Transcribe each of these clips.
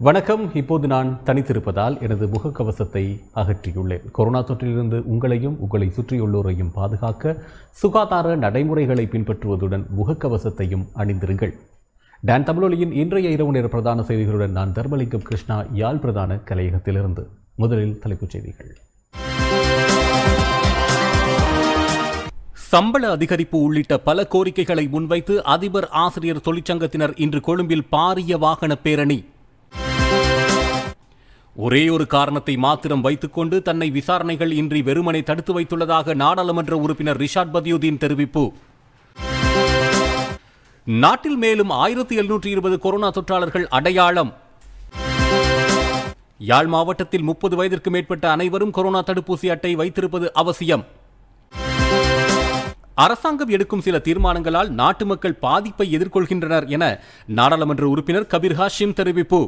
வணக்கம். இப்போது நான் தனித்திருப்பதால் எனது முகக்கவசத்தை அகற்றியுள்ளேன். கொரோனா தொற்றிலிருந்து உங்களையும் உங்களை சுற்றியுள்ளோரையும் பாதுகாக்க சுகாதார நடைமுறைகளை பின்பற்றுவதுடன் முகக்கவசத்தையும் அணிந்திருங்கள். டான் தமிழொலியின் இன்றைய இரவு நேர பிரதான செய்திகளுடன் நான் தர்மலிங்கம் கிருஷ்ணா, யாழ் பிரதான கலையகத்திலிருந்து. முதலில் தலைப்புச் செய்திகள். சம்பள அதிகரிப்பு உள்ளிட்ட பல கோரிக்கைகளை முன்வைத்து அதிபர் ஆசிரியர் தொழிற்சங்கத்தினர் இன்று கொழும்பில் பாரிய வாகன பேரணி. ஒரே ஒரு காரணத்தை மாத்திரம் வைத்துக்கொண்டு தன்னை விசாரணைகள் இன்றி வெறுமனை தடுத்து வைத்துள்ளதாக நாடாளுமன்ற உறுப்பினர் ரிஷாட் பதியுதீன் தெரிவிப்பு. நாட்டில் மேலும் 1720 கொரோனா தொற்றாளர்கள் அடையாளம். யாழ் மாவட்டத்தில் 30 வயதிற்கு மேற்பட்ட அனைவரும் கொரோனா தடுப்பூசி அட்டை வைத்திருப்பது அவசியம். அரசாங்கம் எடுக்கும் சில தீர்மானங்களால் நாட்டு மக்கள் பாதிப்பை எதிர்கொள்கின்றனர் என நாடாளுமன்ற உறுப்பினர் கபீர் ஹாஷிம் தெரிவிப்பு.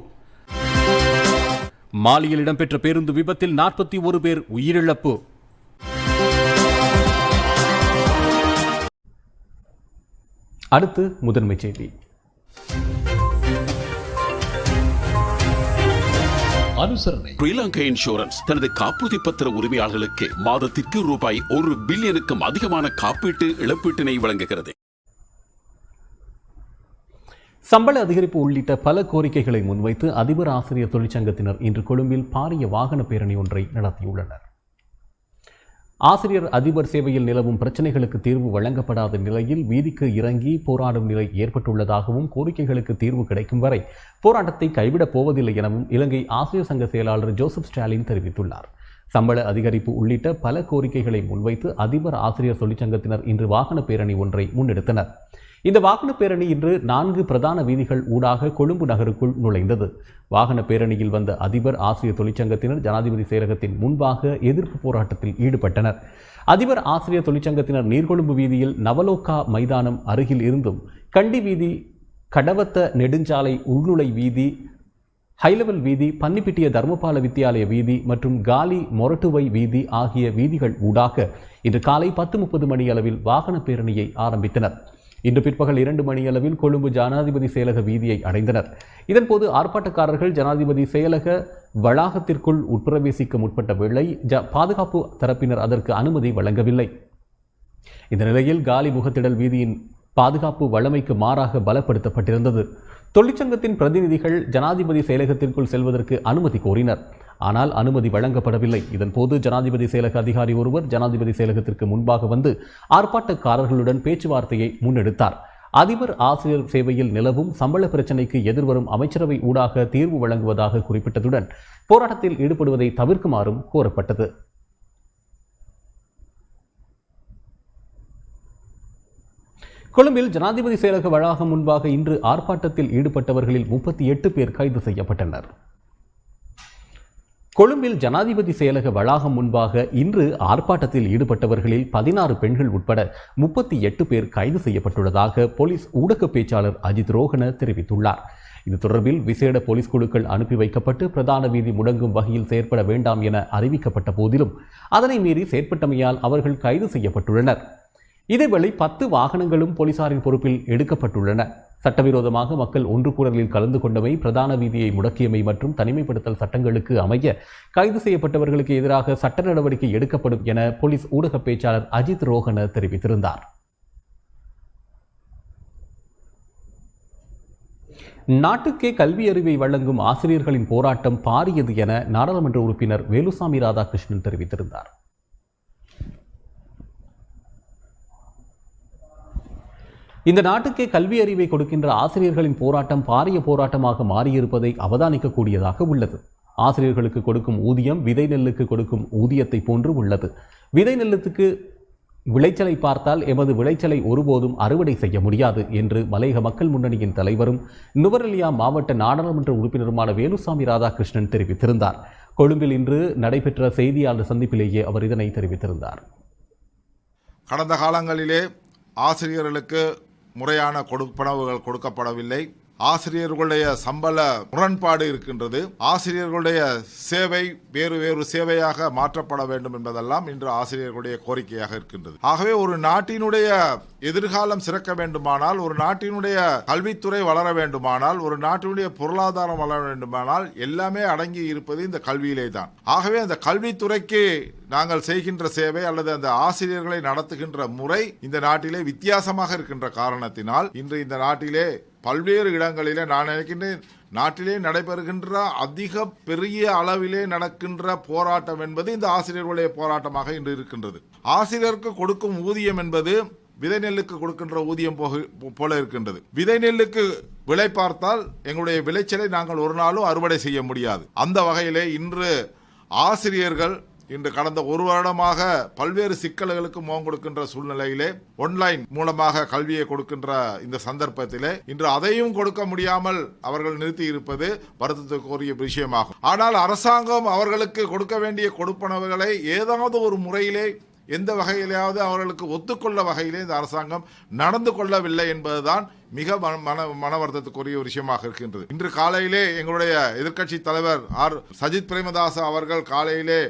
மாலியில் இடம்பெற்ற பேருந்து விபத்தில் 41 பேர் உயிரிழப்பு. அடுத்து முதன்மை செய்தி. அனுசரணை. ஸ்ரீலங்கா இன்சூரன்ஸ் தனது காப்புறுதி பத்திர உரிமையாளர்களுக்கு மாதத்திற்கு ரூபாய் 1 பில்லியனுக்கும் அதிகமான காப்பீட்டு இழப்பீட்டினை வழங்குகிறது. சம்பள அதிகரிப்பு உள்ளிட்ட பல கோரிக்கைகளை முன்வைத்து அதிபர் ஆசிரியர் தொழிற்சங்கத்தினர் இன்று கொழும்பில் பாரிய வாகன பேரணி ஒன்றை நடத்தியுள்ளனர். ஆசிரியர் அதிபர் சேவையில் நிலவும் பிரச்சினைகளுக்கு தீர்வு வழங்கப்படாத நிலையில் வீதிக்கு இறங்கி போராடும் நிலை ஏற்பட்டுள்ளதாகவும், கோரிக்கைகளுக்கு தீர்வு கிடைக்கும் வரை போராட்டத்தை கைவிடப் போவதில்லை எனவும் இலங்கை ஆசிரியர் சங்க செயலாளர் ஜோசப் ஸ்டாலின் தெரிவித்துள்ளார். சம்பள அதிகரிப்பு உள்ளிட்ட பல கோரிக்கைகளை முன்வைத்து அதிபர் ஆசிரியர் தொழிற்சங்கத்தினர் இன்று வாகன பேரணி ஒன்றை முன்னெடுத்தனர். இந்த வாகன பேரணி இன்று 4 பிரதான வீதிகள் ஊடாக கொழும்பு நகருக்குள் நுழைந்தது. வாகன பேரணியில் வந்த அதிபர் ஆசிரியர் தொழிற்சங்கத்தினர் ஜனாதிபதி செயலகத்தின் முன்பாக எதிர்ப்பு போராட்டத்தில் ஈடுபட்டனர். அதிபர் ஆசிரியர் தொழிற்சங்கத்தினர் நீர்கொழும்பு வீதியில் நவலோகா மைதானம் அருகில் இருந்தும், கண்டி வீதி, கடவத்த நெடுஞ்சாலை உள்நுழை வீதி, ஹைலெவல் வீதி, பன்னிப்பிட்டிய தர்மபால வித்தியாலய வீதி மற்றும் காலி மொரட்டுவை வீதி ஆகிய வீதிகள் ஊடாக இன்று காலை 10:30 மணியளவில் வாகன பேரணியை ஆரம்பித்தனர். இன்று பிற்பகல் 2 மணியளவில் கொழும்பு ஜனாதிபதி செயலக வீதியை அடைந்தனர். இதன்போது ஆர்ப்பாட்டக்காரர்கள் ஜனாதிபதி செயலக வளாகத்திற்குள் உட்பிரவேசிக்க முற்பட்ட வேளை பாதுகாப்பு தரப்பினர் அதற்கு அனுமதி வழங்கவில்லை. இந்த நிலையில் காலி முகத்திடல் வீதியின் பாதுகாப்பு வழமைக்கு மாறாக பலப்படுத்தப்பட்டிருந்தது. தொழிற்சங்கத்தின் பிரதிநிதிகள் ஜனாதிபதி செயலகத்திற்குள் செல்வதற்கு அனுமதி கோரினர். ஆனால் அனுமதி வழங்கப்படவில்லை. இதன்போது ஜனாதிபதி செயலக அதிகாரி ஒருவர் ஜனாதிபதி செயலகத்திற்கு முன்பாக வந்து ஆர்ப்பாட்டக்காரர்களுடன் பேச்சுவார்த்தையை முன்னெடுத்தார். அதிபர் ஆசிரியர் சேவையில் நிலவும் சம்பள பிரச்சினைக்கு எதிர்வரும் அமைச்சரவை ஊடாக தீர்வு வழங்குவதாக குறிப்பிட்டதுடன் போராட்டத்தில் ஈடுபடுவதை தவிர்க்குமாறும் கோரப்பட்டது. கொழும்பில் ஜனாதிபதி செயலக வளாகம் முன்பாக இன்று ஆர்ப்பாட்டத்தில் ஈடுபட்டவர்களில் 38 பேர் கைது செய்யப்பட்டனர். கொழும்பில் ஜனாதிபதி செயலக வளாகம் முன்பாக இன்று ஆர்ப்பாட்டத்தில் ஈடுபட்டவர்களில் 16 பெண்கள் உட்பட 38 பேர் கைது செய்யப்பட்டுள்ளதாக போலீஸ் ஊடக பேச்சாளர் அஜித் ரோஹன தெரிவித்துள்ளார். இது தொடர்பில் விசேட போலீஸ் குழுக்கள் அனுப்பி வைக்கப்பட்டு பிரதான வீதி முடங்கும் வகையில் செயற்பட வேண்டாம் என அறிவிக்கப்பட்ட போதிலும் அதனை மீறி செயற்பட்டமையால் அவர்கள் கைது செய்யப்பட்டுள்ளனர். இதேவேளை 10 வாகனங்களும் போலீசாரின் பொறுப்பில் எடுக்கப்பட்டுள்ளன. சட்டவிரோதமாக மக்கள் ஒன்று கூடலில் கலந்து கொண்டமை, பிரதான வீதியை முடக்கியமை மற்றும் தனிமைப்படுத்தல் சட்டங்களுக்கு அமைய கைது செய்யப்பட்டவர்களுக்கு எதிராக சட்ட நடவடிக்கை எடுக்கப்படும் என போலீஸ் ஊடக பேச்சாளர் அஜித் ரோஹன தெரிவித்திருந்தார். நாட்டுக்கே கல்வி அறிவை வழங்கும் ஆசிரியர்களின் போராட்டம் பாரியது என நாடாளுமன்ற உறுப்பினர் வேலுசாமி ராதாகிருஷ்ணன் தெரிவித்திருந்தார். இந்த நாட்டுக்கே கல்வி அறிவை கொடுக்கின்ற ஆசிரியர்களின் போராட்டம் பாரிய போராட்டமாக மாறியிருப்பதை அவதானிக்கக்கூடியதாக உள்ளது. ஆசிரியர்களுக்கு கொடுக்கும் ஊதியம் விதை நெல்லுக்கு கொடுக்கும் ஊதியத்தை போன்று உள்ளது. விதை நெல்லுக்கு விளைச்சலை பார்த்தால் எமது விளைச்சலை ஒருபோதும் அறுவடை செய்ய முடியாது என்று மலையக மக்கள் முன்னணியின் தலைவரும் நுவரெலியா மாவட்ட நாடாளுமன்ற உறுப்பினருமான வேலுசாமி ராதாகிருஷ்ணன் தெரிவித்திருந்தார். கொழும்பில் இன்று நடைபெற்ற செய்தியாளர் சந்திப்பிலேயே அவர் இதனை தெரிவித்திருந்தார். கடந்த காலங்களிலே ஆசிரியர்களுக்கு முறையான கொடுப்பனவுகள் கொடுக்கப்படவில்லை. ஆசிரியர்களுடைய சம்பள முரண்பாடு இருக்கின்றது. ஆசிரியர்களுடைய சேவை வேறு சேவையாக மாற்றப்பட வேண்டும் என்பதெல்லாம் இன்று ஆசிரியர்களுடைய கோரிக்கையாக இருக்கின்றது. ஆகவே ஒரு நாட்டினுடைய எதிர்காலம் சிறக்க வேண்டுமானால், ஒரு நாட்டினுடைய கல்வித்துறை வளர வேண்டுமானால், ஒரு நாட்டினுடைய பொருளாதாரம் வளர வேண்டுமானால் எல்லாமே அடங்கி இருப்பது இந்த கல்வியிலே தான். ஆகவே அந்த கல்வித்துறைக்கு நாங்கள் செய்கின்ற சேவை அல்லது அந்த ஆசிரியர்களை நடத்துகின்ற முறை இந்த நாட்டிலே வித்தியாசமாக இருக்கின்ற காரணத்தினால் இன்று இந்த நாட்டிலே பல்வேறு இடங்களிலே நான் நினைக்கின்றேன் நாட்டிலே நடைபெறுகின்ற அதிக பெரிய அளவிலே நடக்கின்ற போராட்டம் என்பது இந்த ஆசிரியர்களுடைய போராட்டமாக இன்று இருக்கின்றது. ஆசிரியருக்கு கொடுக்கும் ஊதியம் என்பது விதை நெல்லுக்கு கொடுக்கின்ற ஊதியம் போல இருக்கின்றது. விதை நெல்லுக்கு விலை பார்த்தால் எங்களுடைய விளைச்சலை நாங்கள் ஒரு நாளும் அறுவடை செய்ய முடியாது. அந்த வகையிலே இன்று ஆசிரியர்கள் இன்று கடந்த ஒரு வருடமாக பல்வேறு சிக்கல்களுக்கு முகம் கொடுக்கின்ற சூழ்நிலையிலே ஆன்லைன் மூலமாக கல்வியை கொடுக்கின்ற இந்த சந்தர்ப்பத்திலே இன்று அதையும் கொடுக்க முடியாமல் அவர்கள் நிறுத்தி இருப்பது வருத்தத்துக்குரிய விஷயமாகும். ஆனால் அரசாங்கம் அவர்களுக்கு கொடுக்க வேண்டிய கொடுப்பனவுகளை ஏதாவது ஒரு முறையிலே எந்த வகையிலாவது அவர்களுக்கு ஒத்துக்கொள்ள வகையிலே இந்த அரசாங்கம் நடந்து கொள்ளவில்லை என்பதுதான் மிக மன வருத்தத்துக்குரிய ஒரு விஷயமாக இருக்கின்றது. இன்று காலையிலே எங்களுடைய எதிர்க்கட்சி தலைவர் சஜித் பிரேமதாஸ் அவர்கள் காலையிலே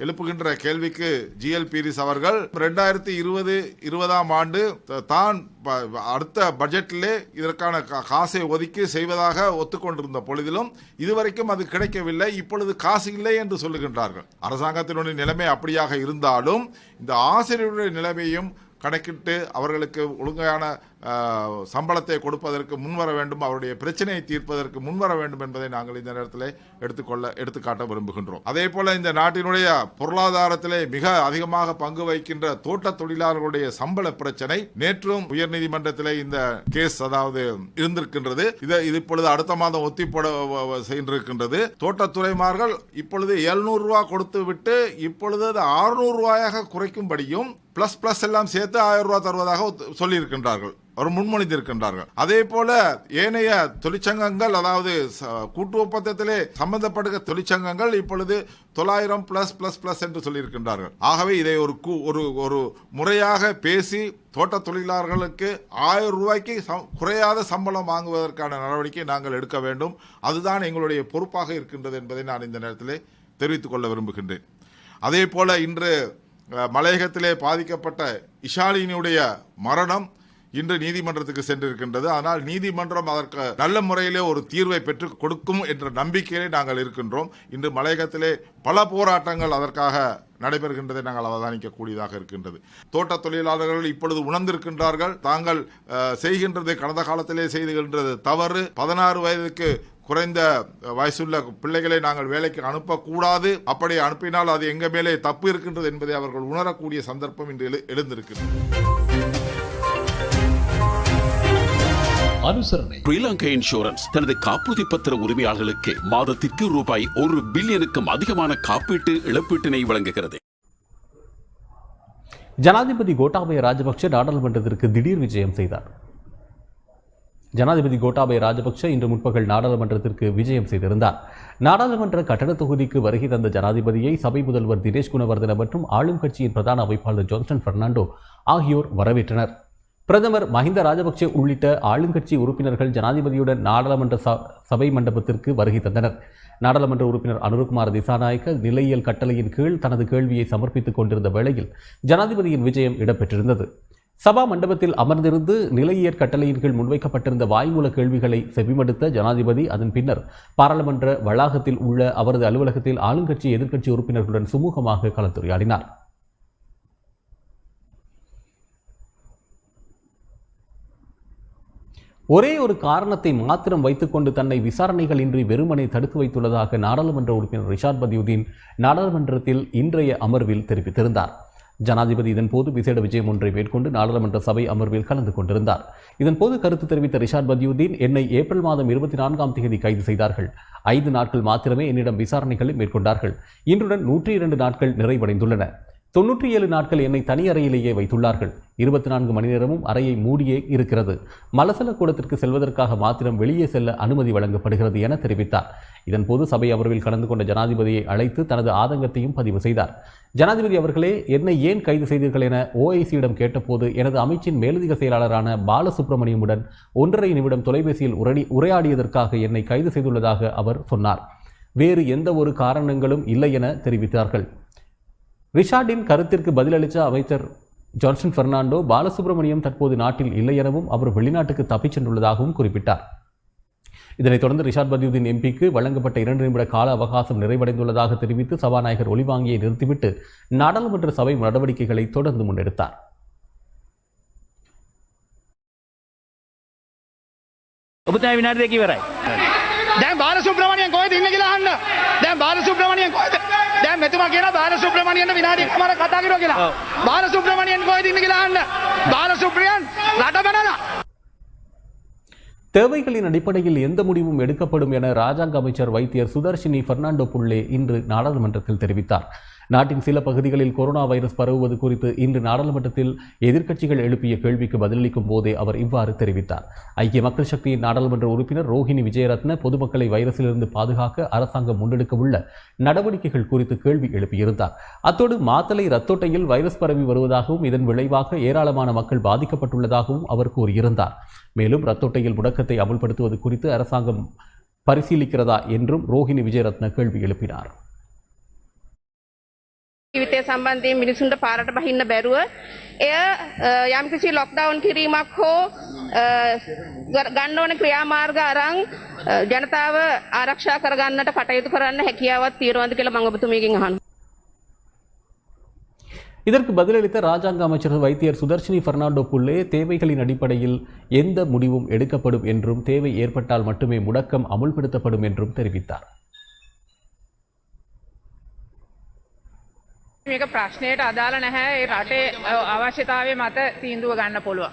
எழுப்புகின்ற கேள்விக்கு GL பீரிஸ் அவர்கள் 2020 ஆண்டு தான் அடுத்த பட்ஜெட்டிலே இதற்கான காசை ஒதுக்கி செய்வதாக ஒத்துக்கொண்டிருந்த பொழுதிலும் இதுவரைக்கும் அது கிடைக்கவில்லை, இப்பொழுது காசு இல்லை என்று சொல்லுகின்றார்கள். அரசாங்கத்தினுடைய நிலைமை அப்படியாக இருந்தாலும் இந்த ஆசிரியருடைய நிலைமையும் கணக்கிட்டு அவர்களுக்கு ஒழுங்கான சம்பளத்தை கொடுப்பதற்கு முன்வர வேண்டும், அவருடைய பிரச்சனையை தீர்ப்பதற்கு முன்வர வேண்டும் என்பதை நாங்கள் இந்த நேரத்தில் எடுத்துக்காட்ட விரும்புகின்றோம். அதே போல இந்த நாட்டினுடைய பொருளாதாரத்திலே மிக அதிகமாக பங்கு வகிக்கின்ற தோட்ட தொழிலாளர்களுடைய சம்பள பிரச்சனை நேற்றும் உயர்நீதிமன்றத்திலே இந்த கேஸ் இருந்திருக்கின்றது. இது இப்பொழுது அடுத்த மாதம் ஒத்திப்போட சென்றிருக்கின்றது. தோட்டத்துறைமார்கள் இப்பொழுது 700 ரூபாய் கொடுத்து விட்டு இப்பொழுது 600 ரூபாயாக குறைக்கும்படியும் பிளஸ் எல்லாம் சேர்த்து 1000 ரூபாய் தருவதாக சொல்லியிருக்கின்றார்கள், அவர் முன்மொழிந்திருக்கின்றார்கள். அதே போல ஏனைய தொழிற்சங்கங்கள், அதாவது கூட்டு ஒப்பந்தத்திலே சம்பந்தப்பட்ட தொழிற்சங்கங்கள் இப்பொழுது 900 பிளஸ் என்று சொல்லியிருக்கின்றார்கள். ஆகவே இதை ஒரு முறையாக பேசி தோட்ட தொழிலாளர்களுக்கு 1000 ரூபாய்க்கு குறையாத சம்பளம் வாங்குவதற்கான நடவடிக்கை நாங்கள் எடுக்க வேண்டும். அதுதான் எங்களுடைய பொறுப்பாக இருக்கின்றது என்பதை நான் இந்த நேரத்திலே தெரிவித்துக் கொள்ள விரும்புகின்றேன். அதே போல இன்று மலையகத்திலே பாதிக்கப்பட்ட இஷாலினுடைய மரணம் இன்று நீதிமன்றத்துக்கு சென்றிருக்கின்றது. ஆனால் நீதிமன்றம் அதற்கு நல்ல முறையிலே ஒரு தீர்வை பெற்றுக் கொடுக்கும் என்ற நம்பிக்கையிலே நாங்கள் இருக்கின்றோம். இன்று மலையகத்திலே பல போராட்டங்கள் அதற்காக நடைபெறுகின்றதை நாங்கள் அவதானிக்கக்கூடியதாக இருக்கின்றது. தோட்ட தொழிலாளர்கள் இப்பொழுது உணர்ந்திருக்கின்றார்கள், தாங்கள் செய்கின்றது கடந்த காலத்திலே செய்துகின்றது தவறு. 16 வயதுக்கு குறைந்த வயசுள்ள பிள்ளைகளை நாங்கள் வேலைக்கு அனுப்பக்கூடாது, அப்படி அனுப்பினால் அது எங்க மேலே தப்பு இருக்கின்றது என்பதை அவர்கள் உணரக்கூடிய சந்தர்ப்பம் இன்று எழுந்திருக்கிறது. அனுசரணை. ஸ்ரீலங்கா இன்சூரன்ஸ் தனது காப்புறுதி பத்திர உரிமையாளர்களுக்கு மாதத்திற்கு ரூபாய் 1 பில்லியனுக்கும் அதிகமான காப்பீட்டு இழப்பீட்டினை வழங்குகிறது. ஜனாதிபதி கோட்டாபய ராஜபக்ஷ நாடாளுமன்றத்திற்கு திடீர் விஜயம் செய்தார். ஜனாதிபதி கோட்டாபய ராஜபக்ஷ இன்று முற்பகல் நாடாளுமன்றத்திற்கு விஜயம் செய்திருந்தார். நாடாளுமன்ற கட்டட தொகுதிக்கு வருகை தந்த ஜனாதிபதியை சபை முதல்வர் தினேஷ் குணவர்தன மற்றும் ஆளும் கட்சியின் பிரதான அமைப்பாளர் ஜான்சன் பெர்னாண்டோ ஆகியோர் வரவேற்றனர். பிரதமர் மஹிந்த ராஜபக்ஷ உள்ளிட்ட ஆளுங்கட்சி உறுப்பினர்கள் ஜனாதிபதியுடன் நாடாளுமன்ற சபை மண்டபத்திற்கு வருகை தந்தனர். நாடாளுமன்ற உறுப்பினர் அனுருகுமார் திசாநாயக்க நிலையியல் கட்டளையின் கீழ் தனது கேள்வியை சமர்ப்பித்துக் கொண்டிருந்த வேளையில் ஜனாதிபதியின் விஜயம் இடம்பெற்றிருந்தது. சபா மண்டபத்தில் அமர்ந்திருந்து நிலையியற் கட்டளையின் கீழ் முன்வைக்கப்பட்டிருந்த வாய்மூல கேள்விகளை செவிமடுத்த ஜனாதிபதி அதன் பின்னர் பாராளுமன்ற வளாகத்தில் உள்ள அவரது அலுவலகத்தில் ஆளுங்கட்சி எதிர்க்கட்சி உறுப்பினர்களுடன் சுமூகமாக கலந்துரையாடினார். ஒரே ஒரு காரணத்தை மாத்திரம் வைத்துக்கொண்டு தன்னை விசாரணைகள் இன்றி வெறுமனை தடுத்து வைத்துள்ளதாக நாடாளுமன்ற உறுப்பினர் ரிஷாட் பதியுதீன் நாடாளுமன்றத்தில் இன்றைய அமர்வில் தெரிவித்திருந்தார். ஜனாதிபதி இதன்போது விசேட விஜயம் ஒன்றை மேற்கொண்டு நாடாளுமன்ற சபை அமர்வில் கலந்து கொண்டிருந்தார். இதன்போது கருத்து தெரிவித்த ரிஷாட் பதியுதீன், என்னை ஏப்ரல் மாதம் 24ஆம் தேதி கைது செய்தார்கள். 5 நாட்கள் மாத்திரமே என்னிடம் விசாரணைகளை மேற்கொண்டார்கள். இன்றுடன் 102 நாட்கள் நிறைவடைந்துள்ளன. 97 நாட்கள் என்னை தனி அறையிலேயே வைத்துள்ளார்கள். 24 மணி நேரமும் அறையை மூடியே இருக்கிறது. மலசல கூடத்திற்கு செல்வதற்காக மாத்திரம் வெளியே செல்ல அனுமதி வழங்கப்படுகிறது என தெரிவித்தார். இதன்போது சபை அமர்வில் கலந்து கொண்ட ஜனாதிபதியை அழைத்து தனது ஆதங்கத்தையும் பதிவு செய்தார். ஜனாதிபதி அவர்களே, என்னை ஏன் கைது செய்தீர்கள் என ஓஐசியிடம் கேட்டபோது எனது அமைச்சின் மேலதிக செயலாளரான பாலசுப்ரமணியமுடன் 1.5 நிமிடம் தொலைபேசியில் உரையாடியதற்காக என்னை கைது செய்துள்ளதாக அவர் சொன்னார். வேறு எந்த ஒரு காரணங்களும் இல்லை என தெரிவித்தார்கள். ரிஷாடின் கருத்திற்கு பதிலளித்த அமைச்சர் ஜான்சன் பெர்னாண்டோ, பாலசுப்ரமணியம் தற்போது நாட்டில் இல்லை எனவும் அவர் வெளிநாட்டுக்கு தப்பிச் சென்றுள்ளதாகவும் குறிப்பிட்டார். இதனைத் தொடர்ந்து ரிஷாட் பதியுதீன் எம்பிக்கு வழங்கப்பட்ட 2 நிமிட கால அவகாசம் நிறைவடைந்துள்ளதாக தெரிவித்து சபாநாயகர் ஒலிவாங்கியை நிறுத்திவிட்டு நாடாளுமன்ற சபை நடவடிக்கைகளை தொடர்ந்து முன்னெடுத்தார். දැන් බාලසුබ්‍රමණියන් කොහෙද ඉන්නේ කියලා අහන්න. දැන් බාලසුබ්‍රමණියන් කොහෙද? දැන් මෙතුමා කියනවා බාලසුබ්‍රමණියන් විනාඩියක්මාර කතා කරනවා කියලා. බාලසුබ්‍රමණියන් කොහෙද ඉන්නේ කියලා අහන්න. බාලසුබ්‍රමණියන් රට බනලා. தேவைகளின் அடிப்படையில் எந்த முடிவும் எடுக்கப்படும் என ராஜாங்க அமைச்சர் வைத்தியர் சுதர்ஷினி பெர்னாண்டோ புள்ளே இன்று நாடாளுமன்றத்தில் தெரிவித்தார். நாட்டின் சில பகுதிகளில் கொரோனா வைரஸ் பரவுவது குறித்து இன்று நாடாளுமன்றத்தில் எதிர்க்கட்சிகள் எழுப்பிய கேள்விக்கு பதிலளிக்கும் போதே அவர் இவ்வாறு தெரிவித்தார். ஐக்கிய மக்கள் சக்தியின் நாடாளுமன்ற உறுப்பினர் ரோஹிணி விஜயரத்ன பொதுமக்களை வைரஸிலிருந்து பாதுகாக்க அரசாங்கம் முன்னெடுக்க உள்ள நடவடிக்கைகள் குறித்து கேள்வி எழுப்பியிருந்தார். அத்தோடு மாத்தளை ரத்தோட்டையில் வைரஸ் பரவி வருவதாகவும் இதன் விளைவாக ஏராளமான மக்கள் பாதிக்கப்பட்டுள்ளதாகவும் அவர் கூறியிருந்தார். மேலும் ரத்தோட்டையில் முடக்கத்தை அமல்படுத்துவது குறித்து அரசாங்கம் பரிசீலிக்கிறதா என்றும் ரோஹிணி விஜயரத்ன கேள்வி எழுப்பினார். ජීවිතය සම්බන්ධයෙන් මිනිසුන්ට පාරට බහින්න බැරුව එය යම්කිසි ලොක්ඩවුන් කිරීමක් හෝ ගන්න ඕන ක්‍රියාමාර්ග අරන් ජනතාව ආරක්ෂා කරගන්නට කටයුතු කරන්න හැකියාවක් තියෙනවද කියලා මම ඔබතුමියගෙන් අහනවා. இதற்கு பதிலளித்த ராஜாங்க அமைச்சர் வைத்தியர் சுதர்ஷினி பெர்னாண்டோ புள்ளே, தேவைகளின் அடிப்படையில் எந்த முடிவும் எடுக்கப்படும் என்றும் தேவை ஏற்பட்டால் மட்டுமே முடக்கம் அமுல்படுத்தப்படும் என்றும் தெரிவித்தார். මේක ප්‍රශ්නයට අදාළ නැහැ. ඒ රටේ අවශ්‍යතාවය මත තීන්දුව ගන්න පුළුවන්.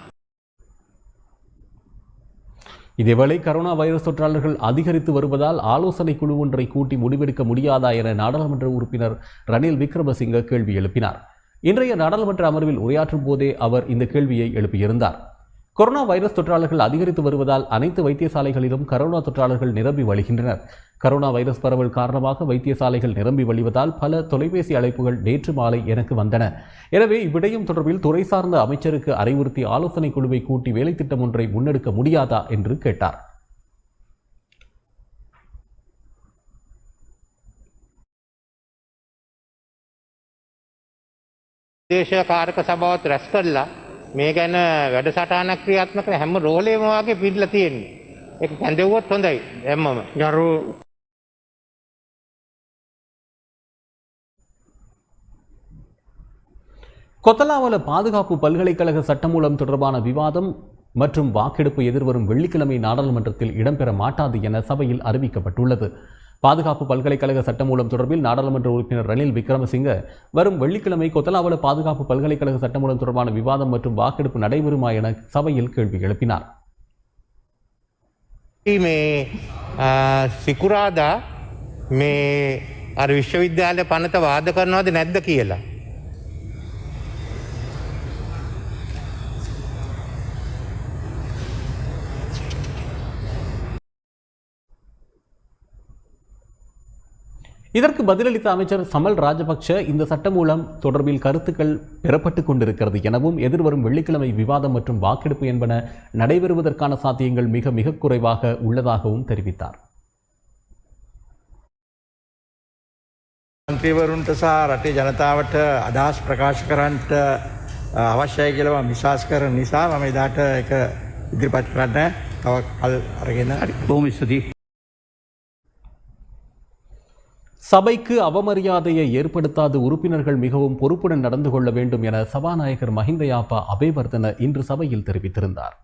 இதேவேளை கரோனா வைரஸ் தொற்றாளர்கள் அதிகரித்து வருவதால் ஆலோசனை குழு ஒன்றை கூட்டி முடிவெடுக்க முடியாதா என நாடாளுமன்ற உறுப்பினர் ரணில் விக்ரமசிங்க கேள்வி எழுப்பினார். இன்றைய நாடாளுமன்ற அமர்வில் உரையாற்றும் போதே அவர் இந்த கேள்வியை எழுப்பியிருந்தார். கொரோனா வைரஸ் தொற்றாளர்கள் அதிகரித்து வருவதால் அனைத்து வைத்தியசாலைகளிலும் கரோனா தொற்றாளர்கள் நிரம்பி வழிகின்றனர். கரோனா வைரஸ் பரவல் காரணமாக வைத்தியசாலைகள் நிரம்பி வழிவதால் பல தொலைபேசி அழைப்புகள் நேற்று மாலை எனக்கு வந்தன. எனவே இவ்விடயம் தொடர்பில் துறை சார்ந்த அமைச்சருக்கு அறிவுறுத்தி ஆலோசனை குழுவை கூட்டி வேலை திட்டம் ஒன்றை முன்னெடுக்க முடியாதா என்று கேட்டார். දේශකාරක සභාවත් රැස් කරලා මේ ගැන වැඩසටහනක් ක්‍රියාත්මක හැම රෝලේම වාගේ පිටලා තියෙන්නේ. ඒක කැඳෙව්වොත් හොඳයි හැමම. ගරු கொத்தலாவல பாதுகாப்பு பல்கலைக்கழக சட்டமூலம் தொடர்பான விவாதம் மற்றும் வாக்கெடுப்பு எதிர்வரும் வெள்ளிக்கிழமை நாடாளுமன்றத்தில் இடம்பெற மாட்டாது என சபையில் அறிவிக்கப்பட்டுள்ளது. பாதுகாப்பு பல்கலைக்கழக சட்டமூலம் தொடர்பில் நாடாளுமன்ற உறுப்பினர் ரணில் விக்ரமசிங்க வரும் வெள்ளிக்கிழமை கொத்தலாவல பாதுகாப்பு பல்கலைக்கழக சட்டமூலம் தொடர்பான விவாதம் மற்றும் வாக்கெடுப்பு நடைபெறுமா என சபையில் கேள்வி எழுப்பினார். මේ සිකුරාදා මේ අර විශ්වවිද්‍යාලය පනත වාද කරනවද නැද්ද කියලා. இதற்கு பதிலளித்த அமைச்சர் சமல் ராஜபக்ஷ, இந்த சட்டமூலம் தொடர்பில் கருத்துக்கள் பெறப்பட்டுக் கொண்டிருக்கிறது எனவும் எதிர்வரும் வெள்ளிக்கிழமை விவாதம் மற்றும் வாக்கெடுப்பு என்பன நடைபெறுவதற்கான சாத்தியங்கள் மிக மிக குறைவாக உள்ளதாகவும் தெரிவித்தார். මන්ත්‍රීවරුන්ට සහ රටේ ජනතාවට අදහස් ප්‍රකාශ කරන්නට අවශ්‍යයි කියලා මම විශ්වාස කරන නිසා මම එදාට ඒක ඉදිරිපත් කරන්න තව කල් අරගෙන බොහොම ස්තුතියි. சபைக்கு அவமரியாதையை ஏற்படுத்தாத உறுப்பினர்கள் மிகவும் பொறுப்புடன் நடந்து கொள்ள வேண்டும் என சபாநாயகர் மஹிந்த யாப்பா அபேவர்தன இன்று சபையில் தெரிவித்திருந்தார்.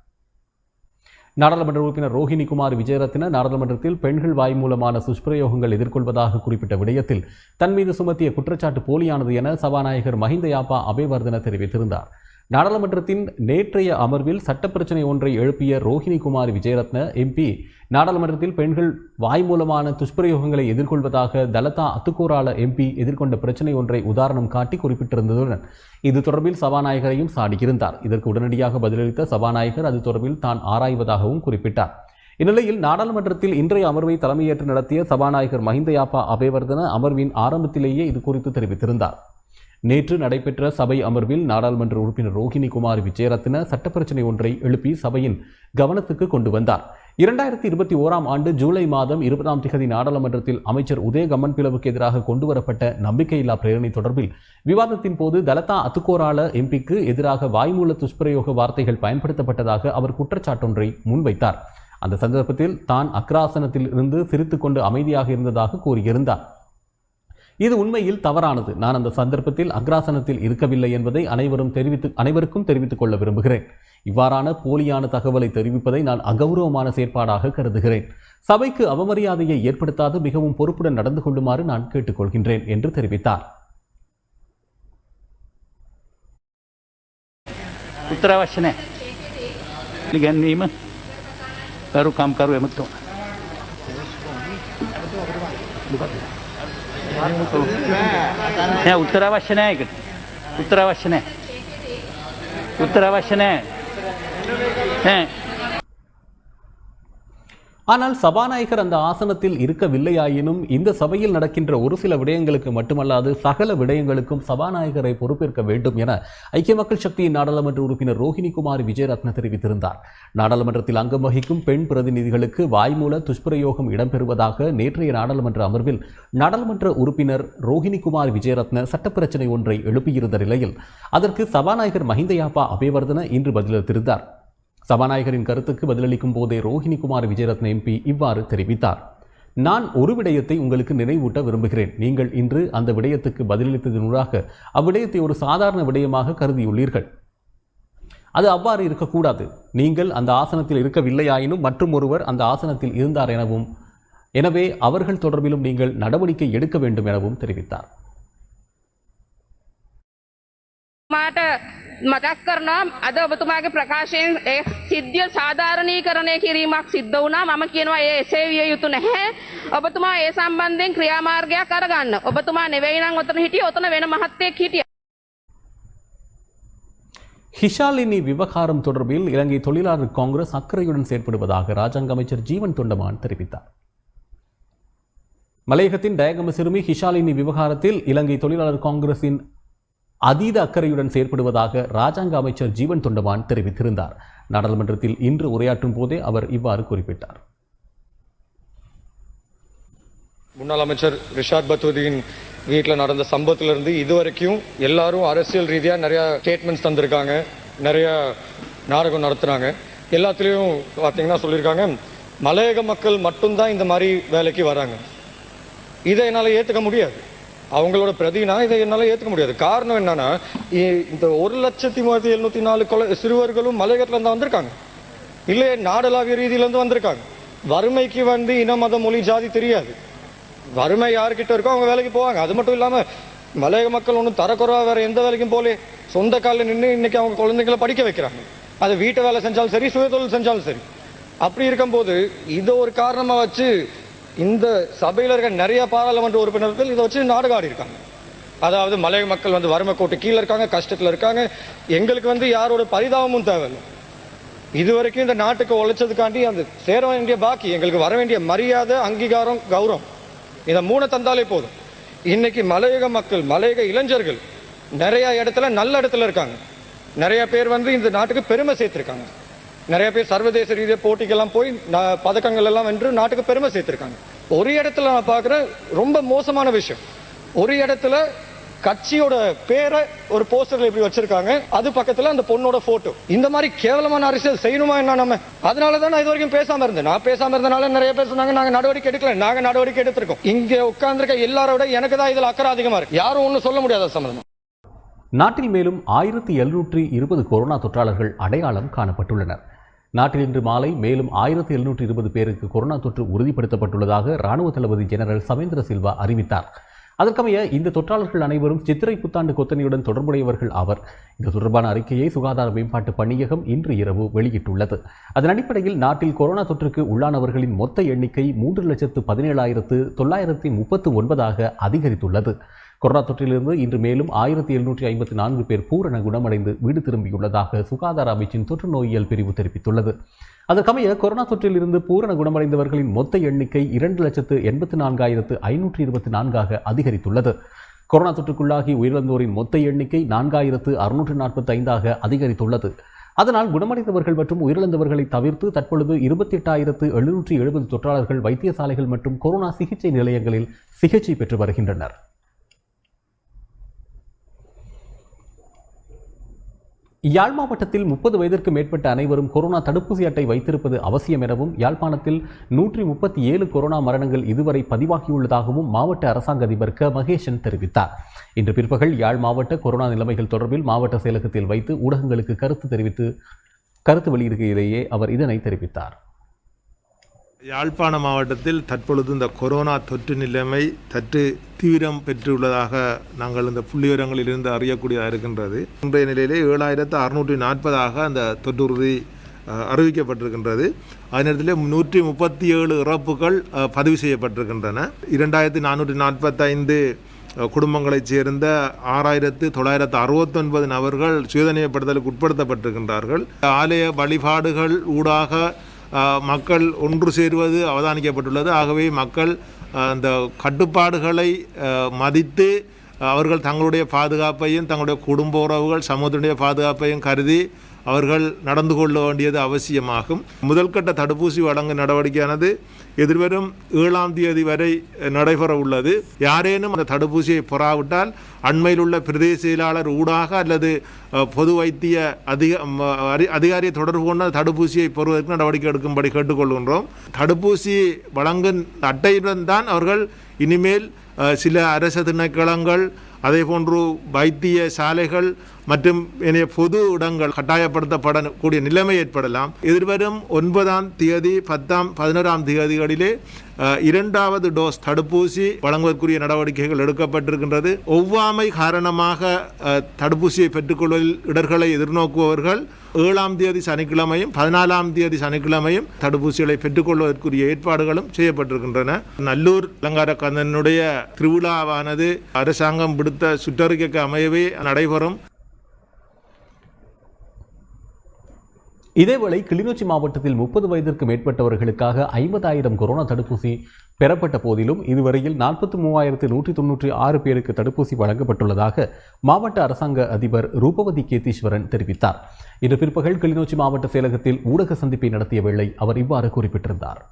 நாடாளுமன்ற உறுப்பினர் ரோஹிணி குமார் விஜயரத்ன நாடாளுமன்றத்தில் பெண்கள் வாய் மூலமான துஷ்பிரயோகங்கள் எதிர்கொள்வதாக குறிப்பிட்ட விடயத்தில் தன் மீது சுமத்திய குற்றச்சாட்டு போலியானது என சபாநாயகர் மஹிந்த யாப்பா அபேவர்தன தெரிவித்திருந்தார். நாடாளுமன்றத்தின் நேற்றைய அமர்வில் சட்ட பிரச்சினை ஒன்றை எழுப்பிய ரோஹிணி குமார் விஜயரத்ன எம்பி நாடாளுமன்றத்தில் பெண்கள் வாய்மூலமான துஷ்பிரயோகங்களை எதிர்கொள்வதாக தலதா அத்துக்கூரால எம்பி எதிர்கொண்ட பிரச்சினை ஒன்றை உதாரணம் காட்டி குறிப்பிட்டிருந்ததுடன் இது தொடர்பில் சபாநாயகரையும் சாடியிருந்தார். இதற்கு உடனடியாக பதிலளித்த சபாநாயகர் அது தொடர்பில் தான் ஆராய்வதாகவும் குறிப்பிட்டார். இந்நிலையில் நாடாளுமன்றத்தில் இன்றைய அமர்வை தலைமையேற்று நடத்திய சபாநாயகர் மஹிந்த யாப்பா அபேவர்தன அமர்வின் ஆரம்பத்திலேயே இது குறித்து தெரிவித்திருந்தார். நேற்று நடைபெற்ற சபை அமர்வில் நாடாளுமன்ற உறுப்பினர் ரோஹிணி குமார் விஜயரத்ன சட்ட பிரச்சினை ஒன்றை எழுப்பி சபையின் கவனத்துக்கு கொண்டு வந்தார். 2021 ஆண்டு ஜூலை மாதம் 20ஆம் தேதி நாடாளுமன்றத்தில் அமைச்சர் உதய கம்மன்பிலவுக்கு எதிராக கொண்டுவரப்பட்ட நம்பிக்கையில்லா பிரேரணை தொடர்பில் விவாதத்தின் போது தலதா அத்துக்கோரால எம்பிக்கு எதிராக வாய்மூல துஷ்பிரயோக வார்த்தைகள் பயன்படுத்தப்பட்டதாக அவர் குற்றச்சாட்டொன்றை முன்வைத்தார். அந்த சந்தர்ப்பத்தில் தான் அக்ராசனத்தில் இருந்து சிரித்துக் கொண்டு அமைதியாக இருந்ததாக கூறியிருந்தார். இது உண்மையில் தவறானது. நான் அந்த சந்தர்ப்பத்தில் அக்ராசனத்தில் இருக்கவில்லை என்பதை அனைவருக்கும் தெரிவித்துக் கொள்ள விரும்புகிறேன். இவ்வாறான போலியான தகவலை தெரிவிப்பதை நான் அகௌரவமான செயற்பாடாக கருதுகிறேன். சபைக்கு அவமரியாதையை ஏற்படுத்தாது மிகவும் பொறுப்புடன் நடந்து கொள்ளுமாறு நான் கேட்டுக்கொள்கின்றேன் என்று தெரிவித்தார். उत्तर आवश्य नाही उत्तर आवश्य नाही उत्तर आवश्य नाही. ஆனால் சபாநாயகர் அந்த ஆசனத்தில் இருக்கவில்லையாயினும் இந்த சபையில் நடக்கின்ற ஒரு சில விடயங்களுக்கு மட்டுமல்லாது சகல விடயங்களுக்கும் சபாநாயகரை பொறுப்பேற்க வேண்டும் என ஐக்கிய மக்கள் சக்தியின் நாடாளுமன்ற உறுப்பினர் ரோஹிணி குமார் விஜயரத்ன தெரிவித்திருந்தார். நாடாளுமன்றத்தில் அங்கம் வகிக்கும் பெண் பிரதிநிதிகளுக்கு வாய்மூல துஷ்பிரயோகம் இடம்பெறுவதாக நேற்றைய நாடாளுமன்ற அமர்வில் நாடாளுமன்ற உறுப்பினர் ரோஹிணி குமார் விஜயரத்ன சட்ட பிரச்சினை ஒன்றை எழுப்பியிருந்த நிலையில் அதற்கு சபாநாயகர் மஹிந்த யாப்பா அபேவர்தன இன்று பதிலளித்திருந்தார். சபாநாயகரின் கருத்துக்கு பதிலளிக்கும் போதே ரோஹிணி குமார் விஜயரத்ன எம்பி இவ்வாறு தெரிவித்தார். நான் ஒரு விடயத்தை உங்களுக்கு நினைவூட்ட விரும்புகிறேன். நீங்கள் இன்று அந்த விடயத்துக்கு பதிலளித்ததனூடாக அவ்விடயத்தை ஒரு சாதாரண விடயமாக கருதியுள்ளீர்கள். அது அவ்வாறு இருக்கக்கூடாது. நீங்கள் அந்த ஆசனத்தில் இருக்கவில்லையாயினும் மற்றும் ஒருவர் அந்த ஆசனத்தில் இருந்தார் எனவே அவர்கள் தொடர்பிலும் நீங்கள் நடவடிக்கை எடுக்க வேண்டும் எனவும் தெரிவித்தார். මතක් කරනවා අද ඔබතුමාගේ ප්‍රකාශයෙන් ඒ සිද්ධිය සාධාරණීකරණය කිරීමක් සිද්ධ වුණා. මම කියනවා ඒ එසේ විය යුතු නැහැ. ඔබතුමා ඒ සම්බන්ධයෙන් ක්‍රියාමාර්ගයක් අරගන්න. ඔබතුමා නෙවෙයි නම් ඔතන හිටියේ ඔතන වෙන මහත්තයෙක් හිටියා. ஹிஷாலினி விவகாரம் தொடர்பில் இலங்கை தொழிலாளர் காங்கிரஸ் அக்கறையுடன் செயற்படுவதாக ராஜாங்க அமைச்சர் ஜீவன் தொண்டமான் தெரிவித்தார். மலையகத்தின் டயகம சிறுமி ஹிஷாலினி விவகாரத்தில் இலங்கை தொழிலாளர் காங்கிரசின் அதீத அக்கறையுடன் செயற்படுவதாக ராஜாங்க அமைச்சர் ஜீவன் தொண்டமான் தெரிவித்திருந்தார். நாடாளுமன்றத்தில் இன்று உரையாற்றும் போதே அவர் இவ்வாறு குறிப்பிட்டார். முன்னாள் அமைச்சர் ரிஷாத் பத்துதீன் வீட்டில் நடந்த சம்பவத்திலிருந்து இதுவரைக்கும் எல்லாரும் அரசியல் ரீதியாக நிறைய ஸ்டேட்மெண்ட்ஸ் தந்திருக்காங்க, நிறைய நாடகம் நடத்துனாங்க. எல்லாத்துலேயும் பார்த்தீங்கன்னா சொல்லியிருக்காங்க மலையக மக்கள் மட்டும்தான் இந்த மாதிரி வேலைக்கு வராங்க. இதை என்னால் ஏற்றுக்க முடியாது. அவங்களோட பிரதினா இதை என்னால் ஏற்றுக்க முடியாது. காரணம் என்னன்னா இந்த 1,37,704 சிறுவர்களும் மலையகத்திலேருந்து வந்திருக்காங்க, இல்லை நாடளாவிய ரீதியிலேருந்து வந்திருக்காங்க. வறுமைக்கு இன மத மொழி ஜாதி தெரியாது. வறுமை யாருக்கிட்ட இருக்கோ அவங்க வேலைக்கு போவாங்க. அது மட்டும் இல்லாமல் மலையக மக்கள் ஒன்றும் தரக்குறைவா வேற எந்த வேலைக்கும் போலே சொந்த காலில் நின்று இன்னைக்கு அவங்க குழந்தைங்களை படிக்க வைக்கிறாங்க. அது வீட்டு வேலை செஞ்சாலும் சரி, சுயதொழில் செஞ்சாலும் சரி. அப்படி இருக்கும்போது இதை ஒரு காரணமாக வச்சு இந்த சபையில் இருக்க நிறைய பாராளுமன்ற உறுப்பினர்கள் இதை வச்சு நாடகம் ஆடி இருக்காங்க. அதாவது மலையக மக்கள் வறுமை கோட்டு கீழே இருக்காங்க, கஷ்டத்தில் இருக்காங்க. எங்களுக்கு யாரோட பரிதாபமும் தேவையில்லை. இதுவரைக்கும் இந்த நாட்டுக்கு உழைச்சதுக்காண்டி அந்த சேர வேண்டிய பாக்கி, எங்களுக்கு வர வேண்டிய மரியாதை, அங்கீகாரம், கௌரவம், இதை 3 தந்தாலே போதும். இன்னைக்கு மலையக மக்கள், மலையக இளைஞர்கள் நிறைய இடத்துல நல்ல இடத்துல இருக்காங்க. நிறைய பேர் இந்த நாட்டுக்கு பெருமை சேர்த்திருக்காங்க. நிறைய பேர் சர்வதேச ரீதியாக போட்டிக்கெல்லாம் போய் பதக்கங்கள் எல்லாம் வென்று நாட்டுக்கு பெருமை சேர்த்திருக்காங்க. ஒரு இடத்துல நான் பார்க்குறேன் ரொம்ப மோசமான விஷயம். ஒரு இடத்துல கட்சியோட பேரை ஒரு போஸ்டர்ல இப்படி வச்சிருக்காங்க, அது பக்கத்துல அந்த பொண்ணோட போட்டோ. இந்த மாதிரி கேவலமான அரசியல் செய்யணுமா என்ன? நம்ம அதனாலதான் நான் இது வரைக்கும் பேசாம இருந்தேன். நான் பேசாம இருந்தனால நிறைய பேர் சொன்னாங்க நாங்க நடவடிக்கை எடுக்கல. நாங்க நடவடிக்கை எடுத்திருக்கோம். இங்க உட்கார்ந்துருக்க எல்லாரோட எனக்கு தான் இதுல அக்கறை அதிகமா இருக்கு. யாரும் ஒன்றும் சொல்ல முடியாத சம்பந்தமா. நாட்டில் மேலும் 1720 கொரோனா தொற்றாளர்கள் அடையாளம் காணப்பட்டுள்ளனர். நாட்டில் இன்று மாலை மேலும் 1720 பேருக்கு கொரோனா தொற்று உறுதிப்படுத்தப்பட்டுள்ளதாக ராணுவ தளபதி ஜெனரல் சவேந்திர சில்வா அறிவித்தார். அதற்கமைய இந்த தொற்றாளர்கள் அனைவரும் சித்திரை புத்தாண்டு கொத்தனையுடன் தொடர்புடையவர்கள் ஆவர். இது தொடர்பான அறிக்கையை சுகாதார மேம்பாட்டு பணியகம் இன்று இரவு வெளியிட்டுள்ளது. அதன் அடிப்படையில் நாட்டில் கொரோனா தொற்றுக்கு உள்ளானவர்களின் மொத்த எண்ணிக்கை 3,17,939 அதிகரித்துள்ளது. கொரோனா தொற்றிலிருந்து இன்று மேலும் 1754 பேர் பூரண குணமடைந்து வீடு திரும்பியுள்ளதாக சுகாதார அமைச்சின் தொற்று நோயியல் பிரிவு தெரிவித்துள்ளது. அதற்கமைய கொரோனா தொற்றிலிருந்து பூரண குணமடைந்தவர்களின் மொத்த எண்ணிக்கை 2,84,524 அதிகரித்துள்ளது. கொரோனா தொற்றுக்குள்ளாகி உயிரிழந்தோரின் மொத்த எண்ணிக்கை 4,645 அதிகரித்துள்ளது. அதனால் குணமடைந்தவர்கள் மற்றும் உயிரிழந்தவர்களை தவிர்த்து தற்பொழுது 28,770 தொற்றாளர்கள் வைத்தியசாலைகள் மற்றும் கொரோனா சிகிச்சை நிலையங்களில் சிகிச்சை பெற்று வருகின்றனர். யாழ் மாவட்டத்தில் 30 வயதிற்கு மேற்பட்ட அனைவரும் கொரோனா தடுப்பூசி அட்டை வைத்திருப்பது அவசியம் எனவும், யாழ்ப்பாணத்தில் 137 கொரோனா மரணங்கள் இதுவரை பதிவாகியுள்ளதாகவும் மாவட்ட அரசாங்க அதிபர் க மகேசன் தெரிவித்தார். இன்று பிற்பகல் யாழ் மாவட்ட கொரோனா நிலைமைகள் தொடர்பில் மாவட்ட செயலகத்தில் வைத்து ஊடகங்களுக்கு கருத்து வெளியிடுகையிலேயே அவர் இதனை தெரிவித்தார். யாழ்ப்பாண மாவட்டத்தில் தற்பொழுது இந்த கொரோனா தொற்று நிலைமை சற்று தீவிரம் பெற்றுள்ளதாக நாங்கள் இந்த புள்ளிவிவரங்களிலிருந்து அறியக்கூடியதாக இருக்கின்றது. இன்றைய நிலையிலே 7,640 அந்த தொற்றுறுதி அறிவிக்கப்பட்டிருக்கின்றது. அதே நேரத்தில் 137 இறப்புகள் பதிவு செய்யப்பட்டிருக்கின்றன. 2,445 குடும்பங்களைச் சேர்ந்த 6,969 நபர்கள் சுயதனிமைப்படுத்தலுக்கு உட்படுத்தப்பட்டிருக்கின்றார்கள். ஆலய வழிபாடுகள் ஊடாக மக்கள் ஒன்று சேருவது அவதானிக்கப்பட்டுள்ளது. ஆகவே மக்கள் அந்த கட்டுப்பாடுகளை மதித்து அவர்கள் தங்களுடைய பாதுகாப்பையும் தங்களுடைய குடும்ப உறவுகள் சமூகத்தினுடைய பாதுகாப்பையும் கருதி அவர்கள் நடந்து கொள்ள வேண்டியது அவசியமாகும். முதல்கட்ட தடுப்பூசி வழங்கும் நடவடிக்கையானது எதிர்வரும் 7ஆம் தேதி வரை நடைபெற உள்ளது. யாரேனும் அந்த தடுப்பூசியை பெறாவிட்டால் அண்மையில் உள்ள பிரதேச செயலாளர் ஊடாக அல்லது பொது வைத்திய அதிகாரியை தொடர்பு கொண்டு தடுப்பூசியை பெறுவதற்கு நடவடிக்கை எடுக்கும்படி கேட்டுக்கொள்கின்றோம். தடுப்பூசி வழங்கும் அட்டையுடன் தான் அவர்கள் இனிமேல் சில அரசு திணைக்களங்கள் அதே போன்று வைத்திய சாலைகள் மற்றும் பொது இடங்கள் கட்டாயப்படுத்தப்படக்கூடிய நிலைமை ஏற்படலாம். எதிர்வரும் 9ஆம் தேதி 10ஆம் 11ஆம் தேதிகளிலே 2வது டோஸ் தடுப்பூசி வழங்குவதற்குரிய நடவடிக்கைகள் எடுக்கப்பட்டிருக்கின்றது. ஒவ்வாமை காரணமாக தடுப்பூசியை பெற்றுக்கொள்வதில் இடர்களை எதிர்நோக்குபவர்கள் 7ஆம் தேதி சனிக்கிழமையும் 14ஆம் தேதி சனிக்கிழமையும் தடுப்பூசிகளை பெற்றுக்கொள்வதற்குரிய ஏற்பாடுகளும் செய்யப்பட்டிருக்கின்றன. நல்லூர் அலங்கார கந்தனுடைய திருவிழாவானது அரசாங்கம் விடுத்த சுற்றறிக்கைக்கு அமையவே நடைபெறும். இதேவேளை கிளிநொச்சி மாவட்டத்தில் 30 வயதிற்கு மேற்பட்டவர்களுக்காக 50,000 கொரோனா தடுப்பூசி பெறப்பட்ட போதிலும் இதுவரையில் 43,196 பேருக்கு தடுப்பூசி வழங்கப்பட்டுள்ளதாக மாவட்ட அரசாங்க அதிபர் ரூபவதி கேதீஸ்வரன் தெரிவித்தார். இன்று பிற்பகல் கிளிநொச்சி மாவட்ட செயலகத்தில் ஊடக சந்திப்பை நடத்திய வேளை அவர் இவ்வாறு குறிப்பிட்டிருந்தார்.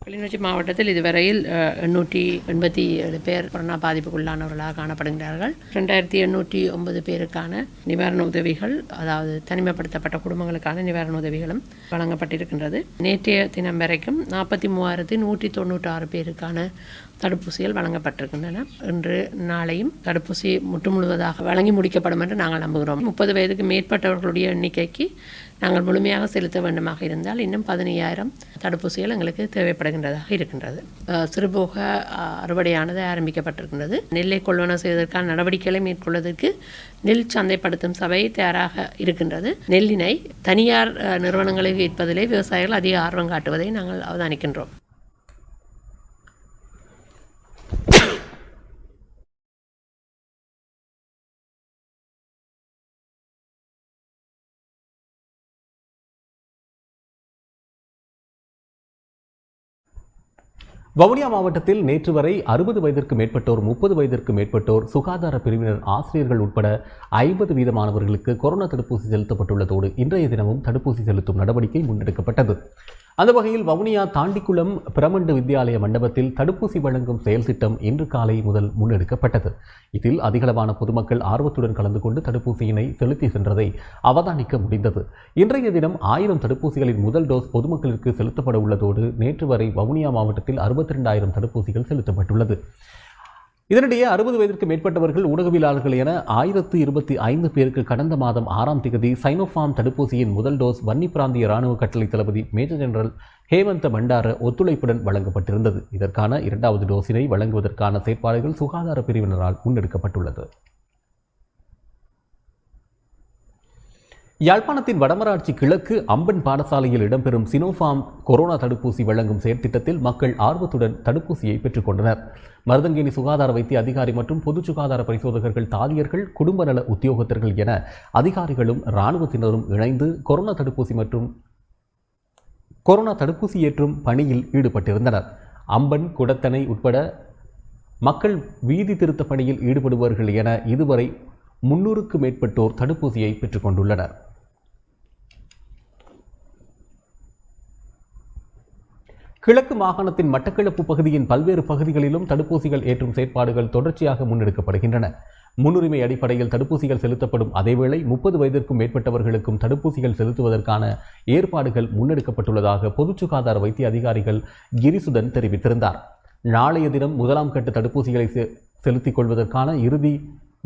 கிளிநொச்சி மாவட்டத்தில் இதுவரையில் 887 பேர் கொரோனா பாதிப்புக்குள்ளானவர்களாக காணப்படுகிறார்கள். 2,809 பேருக்கான நிவாரண உதவிகள், அதாவது தனிமைப்படுத்தப்பட்ட குடும்பங்களுக்கான நிவாரண உதவிகளும் வழங்கப்பட்டிருக்கின்றது. நேற்றைய தினம் வரைக்கும் 43,196 பேருக்கான தடுப்பூசிகள் வழங்கப்பட்டிருக்கின்றன. இன்று நாளையும் தடுப்பூசி முழுவதாக வழங்கி முடிக்கப்படும் என்று நாங்கள் நம்புகிறோம். 30 வயதுக்கு மேற்பட்டவர்களுடைய எண்ணிக்கைக்கு நாங்கள் முழுமையாக செலுத்த வேண்டுமாக இருந்தால் இன்னும் 15,000 தடுப்பூசிகள் எங்களுக்கு தேவைப்படுகின்றதாக இருக்கின்றது. சிறுபோக அறுவடையானது ஆரம்பிக்கப்பட்டிருக்கின்றது. நெல்லை கொள்வனவு செய்வதற்கான நடவடிக்கைகளை மேற்கொள்வதற்கு நெல் சந்தைப்படுத்தும் சபை தயாராக இருக்கின்றது. நெல்லினை தனியார் நிறுவனங்களுக்கு விற்பதிலே விவசாயிகள் அதிக ஆர்வம் காட்டுவதை நாங்கள் அவதானிக்கின்றோம். வவுனியா மாவட்டத்தில் நேற்று வரை 60 வயதிற்கு மேற்பட்டோர் 30 வயதிற்கு மேற்பட்டோர் சுகாதார பிரிவினர் ஆசிரியர்கள் உட்பட 50% மாணவர்களுக்கு கொரோனா தடுப்பூசி செலுத்தப்பட்டுள்ளதோடு இன்றைய தினமும் தடுப்பூசி செலுத்தும் நடவடிக்கை முன்னெடுக்கப்பட்டது. அந்த வகையில் வவுனியா தாண்டிக்குளம் பிரமண்டு வித்யாலய மண்டபத்தில் தடுப்பூசி வழங்கும் செயல் திட்டம் இன்று காலை முதல் முன்னெடுக்கப்பட்டது. இதில் அதிகளவான பொதுமக்கள் ஆர்வத்துடன் கலந்து கொண்டு தடுப்பூசியினை செலுத்தி சென்றதை அவதானிக்க முடிந்தது. இன்றைய தினம் 1000 தடுப்பூசிகளின் முதல் டோஸ் பொதுமக்களுக்கு செலுத்தப்பட உள்ளதோடு நேற்று வரை வவுனியா மாவட்டத்தில் 62,000 தடுப்பூசிகள் செலுத்தப்பட்டுள்ளது. இதனிடையே 60 வயதிற்கு மேற்பட்டவர்கள் ஊடகவியலாளர்கள் என 1025 பேருக்கு கடந்த மாதம் 6ஆம் தேதி சைனோஃபார்ம் தடுப்பூசியின் முதல் டோஸ் வன்னி பிராந்திய இராணுவ கட்டளை தளபதி மேஜர் ஜெனரல் ஹேமந்த பண்டார ஒத்துழைப்புடன் வழங்கப்பட்டிருந்தது. இதற்கான 2வது டோஸினை வழங்குவதற்கான செயற்பாடுகள் சுகாதார பிரிவினரால் முன்னெடுக்கப்பட்டுள்ளது. யாழ்ப்பாணத்தின் வடமராட்சி கிழக்கு அம்பன் பாடசாலையில் இடம்பெறும் சினோஃபார்ம் கொரோனா தடுப்பூசி வழங்கும் செயற்திட்டத்தில் மக்கள் ஆர்வத்துடன் தடுப்பூசியை பெற்றுக்கொண்டனர். மருதங்கேணி சுகாதார வைத்திய அதிகாரி மற்றும் பொது சுகாதார பரிசோதகர்கள், தாதியர்கள், குடும்ப நல உத்தியோகத்தர்கள் என அதிகாரிகளும் இராணுவத்தினரும் இணைந்து கொரோனா தடுப்பூசி ஏற்றும் பணியில் ஈடுபட்டிருந்தனர். அம்பன், குடத்தனை உட்பட மக்கள் வீதி திருத்த பணியில் ஈடுபடுவார்கள் என இதுவரை 300க்கும் மேற்பட்டோர் தடுப்பூசியை பெற்றுக்கொண்டுள்ளனர். கிழக்கு மாகாணத்தின் மட்டக்களப்பு பகுதியின் பல்வேறு பகுதிகளிலும் தடுப்பூசிகள் ஏற்றும் செயற்பாடுகள் தொடர்ச்சியாக முன்னெடுக்கப்படுகின்றன. முன்னுரிமை அடிப்படையில் தடுப்பூசிகள் செலுத்தப்படும் அதேவேளை 30 வயதிற்கும் மேற்பட்டவர்களுக்கும் தடுப்பூசிகள் செலுத்துவதற்கான ஏற்பாடுகள் முன்னெடுக்கப்பட்டுள்ளதாக பொது சுகாதார வைத்திய அதிகாரிகள் கிரிசுதன் தெரிவித்திருந்தார். நாளைய தினம் 1ஆம் கட்ட தடுப்பூசிகளை செலுத்திக் கொள்வதற்கான இறுதி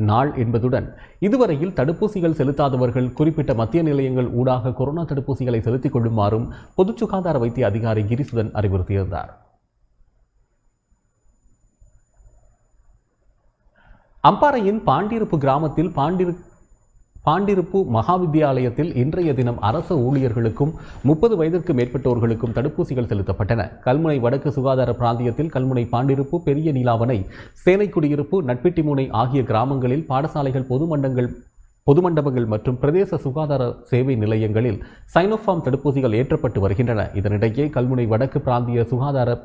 நாள் என்பதுடன் இதுவரையில் தடுப்பூசிகள் செலுத்தாதவர்கள் குறிப்பிட்ட மத்திய நிலையங்கள் ஊடாக கொரோனா தடுப்பூசிகளை செலுத்திக் கொள்ளுமாறும் பொது சுகாதார வைத்திய அதிகாரி கிரிசுதன் அறிவுறுத்தியிருந்தார். அம்பாறையின் பாண்டிருப்பு கிராமத்தில் பாண்டிருப்பு மகாவித்தியாலயத்தில் இன்றைய தினம் அரச ஊழியர்களுக்கும் 30 வயதிற்கு மேற்பட்டோர்களுக்கும் தடுப்பூசிகள் செலுத்தப்பட்டன. கல்முனை வடக்கு சுகாதார பிராந்தியத்தில் கல்முனை, பாண்டிருப்பு, பெரிய நீலாவணை, சேனைக்குடியிருப்பு, நட்பிட்டிமுனை ஆகிய கிராமங்களில் பாடசாலைகள், பொது மண்டபங்கள் மற்றும் பிரதேச சுகாதார சேவை நிலையங்களில் சைனோஃபார்ம் தடுப்பூசிகள் ஏற்றப்பட்டு வருகின்றன. இதனிடையே கல்முனை வடக்கு பிராந்திய சுகாதார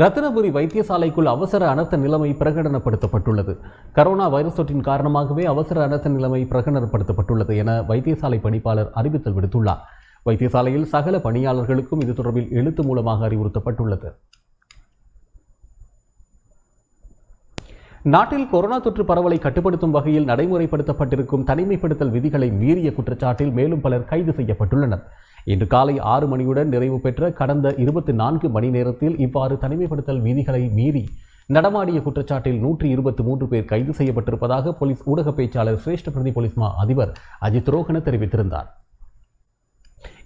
ரத்தினபுரி வைத்தியசாலைக்குள் அவசர அனர்த்த நிலைமை பிரகடனப்படுத்தப்பட்டுள்ளது. கரோனா வைரஸ் தொற்றின் காரணமாகவே அவசர அனர்த்த நிலைமை பிரகடனப்படுத்தப்பட்டுள்ளது என வைத்தியசாலை பணிப்பாளர் அறிவித்தல் விடுத்துள்ளார். வைத்தியசாலையில் சகல பணியாளர்களுக்கும் இது தொடர்பில் எழுத்து மூலமாக அறிவுறுத்தப்பட்டுள்ளது. நாட்டில் கொரோனா தொற்று பரவலை கட்டுப்படுத்தும் வகையில் நடைமுறைப்படுத்தப்பட்டிருக்கும் தனிமைப்படுத்தல் விதிகளை மீறிய குற்றச்சாட்டில் மேலும் பலர் கைது செய்யப்பட்டுள்ளனர். இன்று காலை 6 மணியுடன் நிறைவு பெற்ற கடந்த 24 மணி நேரத்தில் இவ்வாறு தனிமைப்படுத்தல் விதிகளை மீறி நடமாடிய குற்றச்சாட்டில் 123 பேர் கைது செய்யப்பட்டிருப்பதாக போலீஸ் ஊடக பேச்சாளர் சிரேஷ்ட பிரதி போலீஸ் மா அதிபர் அஜித் ரோஹன தெரிவித்திருந்தார்.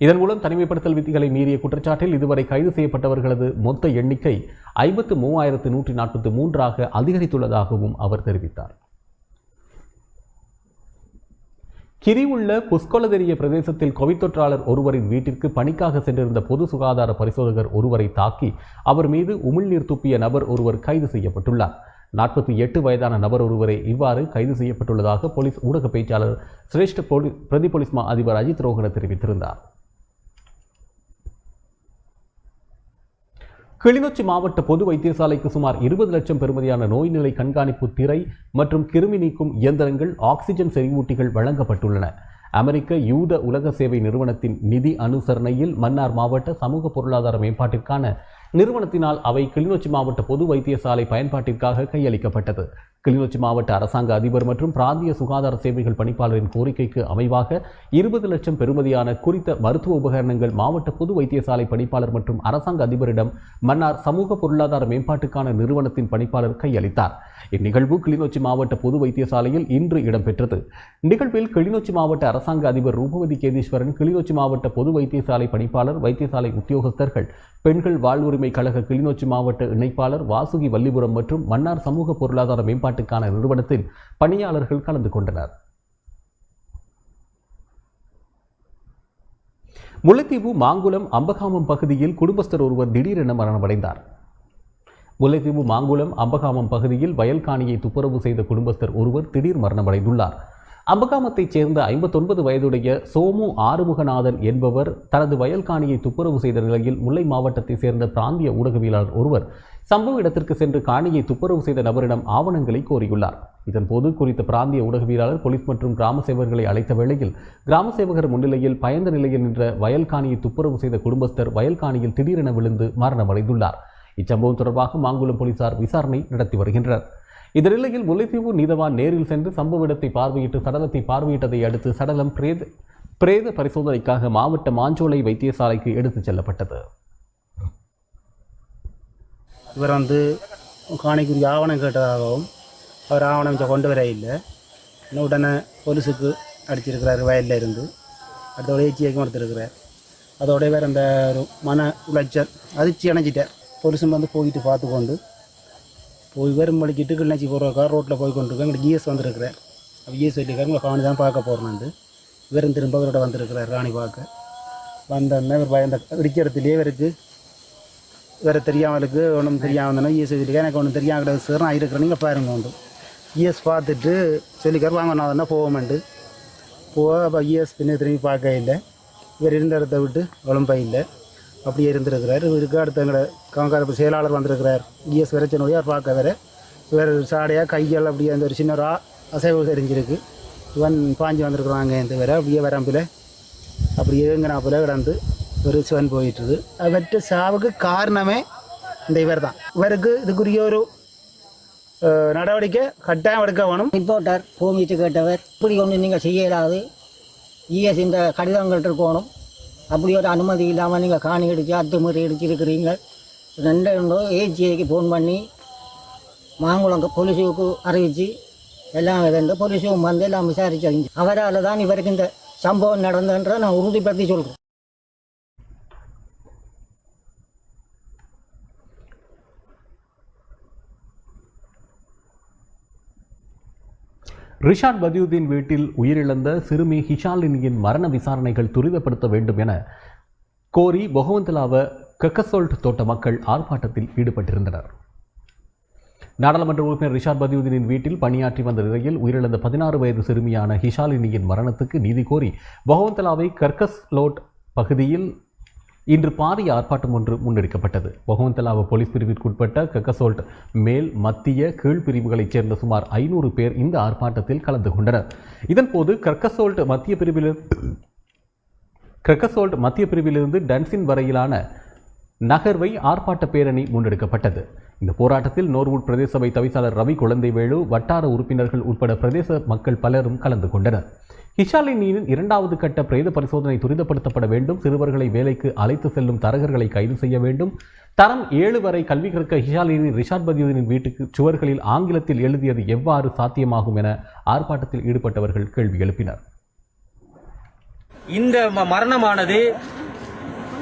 இதன் மூலம் தனிமைப்படுத்தல் விதிகளை மீறிய குற்றச்சாட்டில் இதுவரை கைது செய்யப்பட்டவர்களது மொத்த எண்ணிக்கை 53,143 அதிகரித்துள்ளதாகவும் அவர் தெரிவித்தார். கிரிவுள்ள புஸ்கொலதெரிய பிரதேசத்தில் கோவிட் தொற்றாளர் ஒருவரின் வீட்டிற்கு பணிக்காக சென்றிருந்த பொது சுகாதார பரிசோதகர் ஒருவரை தாக்கி அவர் மீது உமிழ்நீர் துப்பிய நபர் ஒருவர் கைது செய்யப்பட்டுள்ளார். 48 வயதான நபர் ஒருவரை இவ்வாறு கைது செய்யப்பட்டுள்ளதாக போலீஸ் ஊடக பேச்சாளர் சிரேஷ்ட பிரதி போலீஸ் மா அதிபர் அஜித் ரோஹன தெரிவித்திருந்தார். கிளிநொச்சி மாவட்ட பொது வைத்தியசாலைக்கு சுமார் 20 லட்சம் பெறுமதியான நோய்நிலை கண்காணிப்பு திரை மற்றும் கிருமி நீக்கும் இயந்திரங்கள், ஆக்சிஜன் செறிவூட்டிகள் வழங்கப்பட்டுள்ளன. அமெரிக்க யூத உலக சேவை நிறுவனத்தின் நிதி அனுசரணையில் மன்னார் மாவட்ட சமூக பொருளாதார மேம்பாட்டிற்கான நிறுவனத்தினால் அவை கிளிநொச்சி மாவட்ட பொது வைத்தியசாலை பயன்பாட்டிற்காக கையளிக்கப்பட்டது. கிளிநொச்சி மாவட்ட அரசாங்க அதிபர் மற்றும் பிராந்திய சுகாதார சேவைகள் பணிப்பாளரின் கோரிக்கைக்கு அமைவாக 20 லட்சம் பெறுமதியான குறித்த மருத்துவ உபகரணங்கள் மாவட்ட பொது வைத்தியசாலை பணிப்பாளர் மற்றும் அரசாங்க அதிபரிடம் மன்னார் சமூக பொருளாதார மேம்பாட்டுக்கான நிறுவனத்தின் பணிப்பாளர் கையளித்தார். இந்நிகழ்வு கிளிநொச்சி மாவட்ட பொது வைத்தியசாலையில் இன்று இடம்பெற்றது. நிகழ்வில் கிளிநொச்சி மாவட்ட அரசாங்க அதிபர் ரூபவதி கேதீஸ்வரன், கிளிநொச்சி மாவட்ட பொது வைத்தியசாலை பணிப்பாளர், வைத்தியசாலை உத்தியோகஸ்தர்கள், பெண்கள் வாழ்வுரிமை கழக கிளிநொச்சி மாவட்ட இணைப்பாளர் வாசுகி வல்லிபுரம் மற்றும் மன்னார் சமூக பொருளாதார மேம்பாட்டுக்கான நிறுவனத்தின் பணியாளர்கள் கலந்து கொண்டனர். முல்லைத்தீவு மாங்குளம் அம்பகாமம் பகுதியில் குடும்பஸ்தர் ஒருவர் திடீரென மரணமடைந்தார். முல்லைத்தீவு மாங்குளம் அம்பகாமம் பகுதியில் வயல்காணியை துப்புரவு செய்த குடும்பஸ்தர் ஒருவர் திடீர் மரணமடைந்துள்ளார். அம்பகாமத்தைச் சேர்ந்த 59 வயதுடைய சோமு ஆறுமுகநாதன் என்பவர் தனது வயல்காணியை துப்புரவு செய்த நிலையில் முல்லை மாவட்டத்தைச் சேர்ந்த பிராந்திய ஊடகவியலாளர் ஒருவர் சம்பவ இடத்திற்கு சென்று காணியை துப்புரவு செய்த நபரிடம் ஆவணங்களை கோரியுள்ளார். இதன்போது குறித்த பிராந்திய ஊடகவியலாளர் போலீஸ் மற்றும் கிராம சேவகர்களை அழைத்த வேளையில் கிராம சேவகர் முன்னிலையில் பயந்த நிலையில் நின்ற வயல்காணியை துப்புரவு செய்த குடும்பஸ்தர் வயல்காணியில் திடீரென விழுந்து மரணமடைந்துள்ளார். இச்சம்பவம் தொடர்பாக மாங்குளம் போலீசார் விசாரணை நடத்தி வருகின்றனர். இந்த நிலையில் முல்லைத்தீவு நீதவான் நேரில் சென்று சம்பவ இடத்தை பார்வையிட்டு சடலத்தை பார்வையிட்டதை அடுத்து சடலம் பிரேத பரிசோதனைக்காக மாவட்ட மாஞ்சோலை வைத்தியசாலைக்கு எடுத்துச் செல்லப்பட்டது. இவர் காணிக்குரிய ஆவணம் கேட்டதாகவும் அவர் ஆவணம் கொண்டு வர இல்லை. உடனே போலீஸுக்கு அடிச்சிருக்கிறார் வயலில் இருந்து. அதோட ஏச்சியைக்கும் எடுத்திருக்கிறார். அதோட வேறு அந்த ஒரு மன உளைச்சல் அதிர்ச்சி அணைஞ்சிட்டார். போலீஸும் போயிட்டு பார்த்து கொண்டு போய் வெறும் வலிக்கிட்டு கிளிநொச்சி போகிறக்கா ரோட்டில் போய் கொண்டிருக்கேன். எங்களுக்கு ஜிஎஸ் வந்திருக்கிறார். அப்போ ஜிஎஸ் சொல்லியிருக்காரு உங்களை காணி தான் பார்க்க போகிறேன்னு. வெறும் திரும்ப அவரோட வந்திருக்கிறார் காணி பார்க்க. வந்தோடனே இவர் பயந்த இடிச்ச இடத்துலேயே வேறு தெரியாமலுக்கு ஒன்றும் தெரியாமல் ஜிஎஸ் சொல்லியிருக்காரு எனக்கு ஒன்றும் தெரியாம கிடையாது சார் நான் இருக்கிறேன் நீங்கள் பாருங்க உண்டு. ஜிஎஸ் பார்த்துட்டு சொல்லிக்கார் வாங்க நான் தான் போவோமெண்டு அப்போ ஜிஎஸ் பின்ன திரும்பி பார்க்க இல்லை. இவர் இருந்த இடத்த விட்டு உடம்பை இல்லை அப்படியே இருந்திருக்கிறார். இவருக்கு அடுத்த எங்களோட காங்காரப்பு செயலாளர் வந்திருக்கிறார். ஜிஎஸ் விரைச்சனுடைய அவர் பார்க்க வேறு சாடையாக கைகள் அப்படியே அந்த ஒரு சின்ன அசைவு தெரிஞ்சிருக்கு. இவன் பாஞ்சி வந்திருக்கிறாங்க இந்த வேறு அப்படியே வரம்பில் அப்படியே எங்கனாப்பில் கிடந்து ஒரு சிவன் போயிட்டுருது. அவற்ற சாவுக்கு காரணமே இந்த இவர் தான். இவருக்கு இதுக்குரிய ஒரு நடவடிக்கை கட்டாயம் எடுக்க வேணும். ரிப்போர்ட்டர் பூமிட்டு கேட்டவர் இப்படி ஒன்று நீங்கள் செய்யலாது ஜிஎஸ் இந்த கடிதங்கள் இருக்கணும். அப்படி ஒரு அனுமதி இல்லாமல் நீங்கள் காணி அடித்து அத்துமுறை அடிச்சிருக்கிறீங்க. ரெண்டு ஏஜிஐக்கு ஃபோன் பண்ணி மாங்குளம் போலீஸுக்கு அறிவித்து எல்லாம் ரெண்டு போலீஸும் வந்து எல்லாம் விசாரிச்சு அவரால் தான் இவருக்கு இந்த சம்பவம் நடந்தன்ற நான் உறுதிப்படுத்தி சொல்கிறேன். ரிஷாட் பதியுதீன் வீட்டில் உயிரிழந்த சிறுமி ஹிஷாலினியின் மரண விசாரணைகள் துரிதப்படுத்த வேண்டும் என கோரி பொகவந்தலாவ கக்கசோல்ட் தோட்ட மக்கள் ஆர்ப்பாட்டத்தில் ஈடுபட்டிருந்தனர். நாடாளுமன்ற உறுப்பினர் ரிஷாட் பதியுதீனின் வீட்டில் பணியாற்றி வந்த நிலையில் உயிரிழந்த 16 வயது சிறுமியான ஹிஷாலினியின் மரணத்துக்கு நீதி கோரி பொகவந்தலாவை கர்கஸ்லோட் பகுதியில் இன்று பாரிய ஆர்ப்பாட்டம் ஒன்று முன்னெடுக்கப்பட்டது. பொகவந்தலாவ போலீஸ் பிரிவிற்குட்பட்ட கக்கசோல்ட் மேல் மத்திய கீழ் பிரிவுகளைச் சேர்ந்த சுமார் 500 பேர் இந்த ஆர்ப்பாட்டத்தில் கலந்து கொண்டனர். இதன்போது கர்கசோல்ட் மத்திய பிரிவிலிருந்து டன்சின் வரையிலான நகர்வை ஆர்ப்பாட்ட பேரணி முன்னெடுக்கப்பட்டது. இந்த போராட்டத்தில் நோர்வுட் பிரதேச சபை தவிசாளர் ரவி குழந்தைவேலு, வட்டார உறுப்பினர்கள் உட்பட பிரதேச மக்கள் பலரும் கலந்து கொண்டனர். ஹிஷாலினியின் 2வது கட்ட பிரேத பரிசோதனை துரிதப்படுத்தப்பட வேண்டும். சிறுவர்களை வேலைக்கு அழைத்து செல்லும் தரகர்களை கைது செய்ய வேண்டும். தரம் 7 வரை கல்வி கற்க ஹிஷாலினி ரிஷாட் பதியுதீனின் வீட்டுக்கு சுவர்களில் ஆங்கிலத்தில் எழுதியது எவ்வாறு சாத்தியமாகும் என ஆர்ப்பாட்டத்தில் ஈடுபட்டவர்கள் கேள்வி எழுப்பினர். இந்த மரணமானது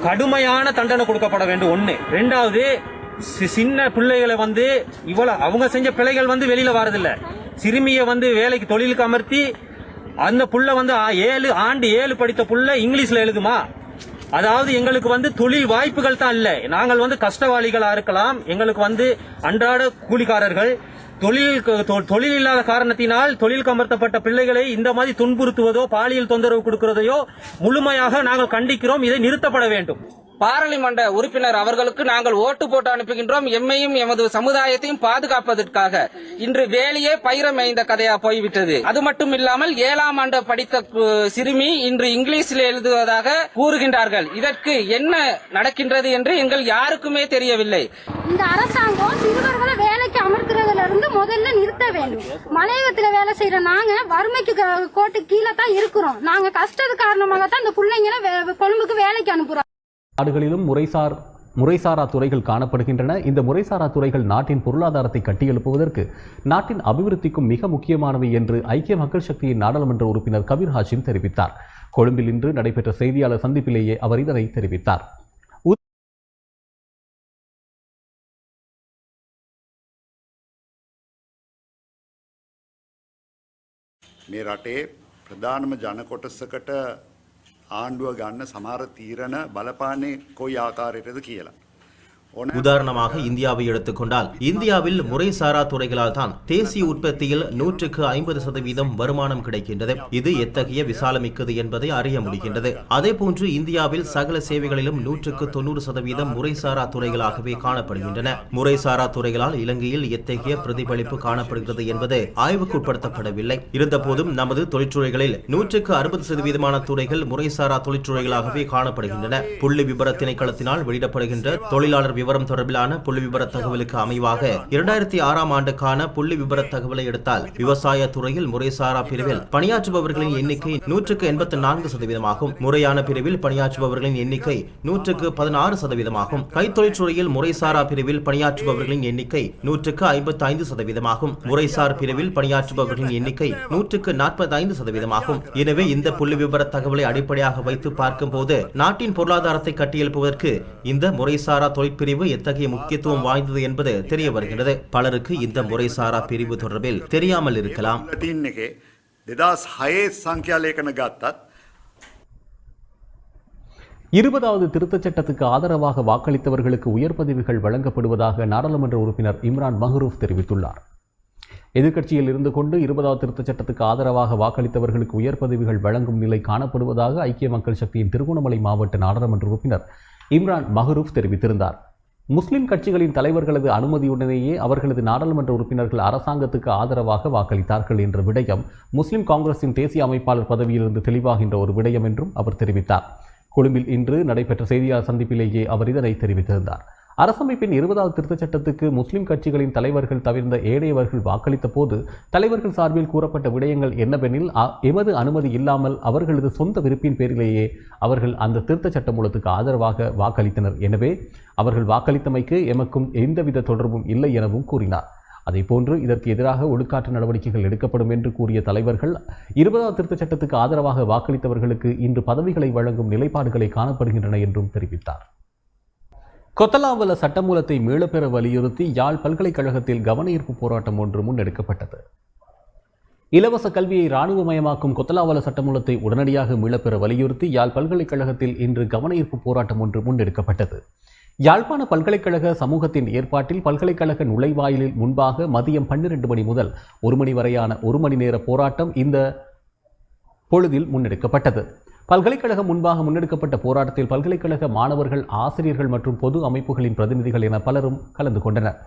கடுமையான தண்டனை கொடுக்கப்பட வேண்டும். 1. 2வது சின்ன பிள்ளைகளை இவ்வளவு அவங்க செஞ்ச பிள்ளைகள் வெளியில வரதில்லை. சிறுமியை வேலைக்கு தொழிலுக்கு அமர்த்தி அந்த புள்ள 7 படித்த புள்ள இங்கிலீஷ்ல எழுதுமா? அதாவது எங்களுக்கு தொழில் வாய்ப்புகள் தான் இல்ல. நாங்கள் கஷ்டவாளிகளா இருக்கலாம். எங்களுக்கு அன்றாட கூலிக்காரர்கள் தொழில் இல்லாத காரணத்தினால் தொழில் அமர்த்தப்பட்ட பிள்ளைகளை இந்த மாதிரி துன்புறுத்துவதோ பாலியல் தொந்தரவு கொடுக்கிறதையோ முழுமையாக நாங்கள் கண்டிக்கிறோம். இதை நிறுத்தப்பட வேண்டும். பாராளுமன்ற உறுப்பினர் அவர்களுக்கு நாங்கள் ஓட்டு போட்டு அனுப்புகின்றோம். எம்மையும் எமது சமுதாயத்தையும் பாதுகாப்பதற்காக. இன்று வேலையே பயிரமைந்த கதையா போய்விட்டது. அது மட்டும் இல்லாமல் 7ஆம் ஆண்டு படித்த சிறுமி இன்று இங்கிலீஷில் எழுதுவதாக கூறுகின்றார்கள். இதற்கு என்ன நடக்கின்றது என்று எங்கள் யாருக்குமே தெரியவில்லை. இந்த அரசாங்கம் சிறுவர்களை வேலைக்கு அமர்த்துறதுல இருந்து முதல்ல நிறுத்த வேண்டும். மலையகத்துல வேலை செய்யற நாங்க வறுமைக்கு கோட்டு கீழே தான் இருக்கிறோம். நாங்க கஷ்டத்து காரணமாக தான் இந்த பிள்ளைங்களை கொழும்புக்கு வேலைக்கு அனுப்புறோம். நாடுகளிலும் முறைசாரா துறைகள் காணப்படுகின்றன. இந்த முறைசாரா துறைகள் நாட்டின் பொருளாதாரத்தை கட்டியெழுப்புவதற்கு நாட்டின் அபிவிருத்திக்கும் மிக முக்கியமானவை என்று ஐக்கிய மக்கள் சக்தியின் நாடாளுமன்ற உறுப்பினர் கபீர் ஹாஷிம் தெரிவித்தார். கொழும்பில் இன்று நடைபெற்ற செய்தியாளர் சந்திப்பிலேயே அவர் இதனை தெரிவித்தார். මේ රටේ ප්‍රධානම ජන කොටසකට ආණ්ඩුව ගන්න සමහර තීරණ බලපාන්නේ කොයි ආකාරයටද කියලා. உதாரணமாக இந்தியாவை எடுத்துக்கொண்டால் இந்தியாவில் முறைசாரா துறைகளால் தான் தேசிய உற்பத்தியில் 150% வருமானம் கிடைக்கின்றது. இது எத்தகைய விசாலமிக்கது என்பதை அறிய முடிகின்றது. அதேபோன்று இந்தியாவில் சகல சேவைகளிலும் 190% முறைசாரா துறைகளாகவே காணப்படுகின்றன. முறைசாரா துறைகளால் இலங்கையில் எத்தகைய பிரதிபலிப்பு காணப்படுகிறது என்பது ஆய்வுக்குட்படுத்தப்படவில்லை. இருந்தபோதும் நமது தொழிற்துறைகளில் 160% துறைகள் முறைசாரா தொழிற்துறைகளாகவே காணப்படுகின்றன. புள்ளி விபர திணைக்களத்தினால் வெளியிடப்படுகின்ற தொழிலாளர் விவரம் தொடர்பிலான புள்ளி விபர தகவலுக்கு அமைவாக 2006ஆம் ஆண்டுக்கான புள்ளி விபர தகவலை எடுத்தால் விவசாய துறையில் முறைசாரா பிரிவில் பணியாற்றுபவர்களின் எண்ணிக்கை 184%, முறையான பிரிவில் பணியாற்றுபவர்களின் எண்ணிக்கை 116%, கைத்தொழிற்துறையில் முறைசாரா பிரிவில் பணியாற்றுபவர்களின் எண்ணிக்கை 155%, முறைசார் பிரிவில் பணியாற்றுபவர்களின் எண்ணிக்கை 145%. எனவே இந்த புள்ளி விபர தகவலை அடிப்படையாக வைத்து பார்க்கும் போது நாட்டின் பொருளாதாரத்தை கட்டியெழுப்புவதற்கு இந்த முறைசாரா தொழிற்பிரிவு எத்தகைய முக்கியத்துவம் வாய்ந்தது என்பது தெரிய வருகிறது. பலருக்கு இந்த முறைசாரா பிரிவு தொடர்பில் தெரியாமல் இருக்கலாம். 20வது திருத்தச் சட்டத்துக்கு ஆதரவாக வாக்களித்தவர்களுக்கு உயர் பதவிகள் வழங்கப்படுவதாக நாடாளுமன்ற உறுப்பினர் இம்ரான் மஹ்ரூப் தெரிவித்துள்ளார். எதிர்க்கட்சியில் இருந்து கொண்டு 20வது திருத்தச் சட்டத்துக்கு ஆதரவாக வாக்களித்தவர்களுக்கு உயர் பதவிகள் வழங்கும் நிலை காணப்படுவதாக ஐக்கிய மக்கள் சக்தியின் திருகோணமலை மாவட்ட நாடாளுமன்ற உறுப்பினர் இம்ரான் மஹ்ரூப் தெரிவித்திருந்தார். முஸ்லிம் கட்சிகளின் தலைவர்களது அனுமதியுடனேயே அவர்களது நாடாளுமன்ற உறுப்பினர்கள் அரசாங்கத்துக்கு ஆதரவாக வாக்களித்தார்கள் என்ற விடயம் முஸ்லிம் காங்கிரசின் தேசிய அமைப்பாளர் பதவியிலிருந்து தெளிவாகின்ற ஒரு விடயம் என்றும் அவர் தெரிவித்தார். கொழும்பில் இன்று நடைபெற்ற செய்தியாளர் சந்திப்பிலேயே அவர் இதனை தெரிவித்திருந்தார். அரசமைப்பின் 20வது திருத்தச் சட்டத்துக்கு முஸ்லிம் கட்சிகளின் தலைவர்கள் தவிர்ந்த ஏனையவர்கள் வாக்களித்த போது தலைவர்கள் சார்பில் கூறப்பட்ட விடயங்கள் என்னவெனில், எமது அனுமதி இல்லாமல் அவர்களது சொந்த விருப்பின் பேரிலேயே அவர்கள் அந்த திருத்தச் சட்டமூலத்துக்கு ஆதரவாக வாக்களித்தனர். எனவே அவர்கள் வாக்களித்தமைக்கு எமக்கும் எந்தவித தொடர்பும் இல்லை எனவும் கூறினார். அதேபோன்று இதற்கு எதிராக ஒழுக்காற்று நடவடிக்கைகள் எடுக்கப்படும் என்று கூறிய தலைவர்கள் 20வது திருத்தச் சட்டத்துக்கு ஆதரவாக வாக்களித்தவர்களுக்கு இன்று பதவிகளை வழங்கும் நிலைப்பாடுகளை காணப்படுகின்றன என்றும் தெரிவித்தார். கொத்தலாவல சட்டமூலத்தை மீளப்பெற வலியுறுத்தி யாழ் பல்கலைக்கழகத்தில் கவனஈர்ப்பு போராட்டம் ஒன்று முன்னெடுக்கப்பட்டது. இலவச கல்வியை இராணுவமயமாக்கும் கொத்தலாவல சட்டமூலத்தை உடனடியாக மீளப்பெற வலியுறுத்தி யாழ் பல்கலைக்கழகத்தில் இன்று கவனஈர்ப்பு போராட்டம் ஒன்று முன்னெடுக்கப்பட்டது. யாழ்ப்பாண பல்கலைக்கழக சமூகத்தின் ஏற்பாட்டில் பல்கலைக்கழக நுழைவாயிலில் முன்பாக மதியம் 12 மணி முதல் 1 மணி வரையான 1 மணி நேர போராட்டம் இந்த பொழுதில் முன்னெடுக்கப்பட்டது. பல்கலைக்கழகம் முன்பாக முன்னெடுக்கப்பட்ட போராட்டத்தில் பல்கலைக்கழக மாணவர்கள், ஆசிரியர்கள் மற்றும் பொது அமைப்புகளின் பிரதிநிதிகள் என பலரும் கலந்து கொண்டனர்.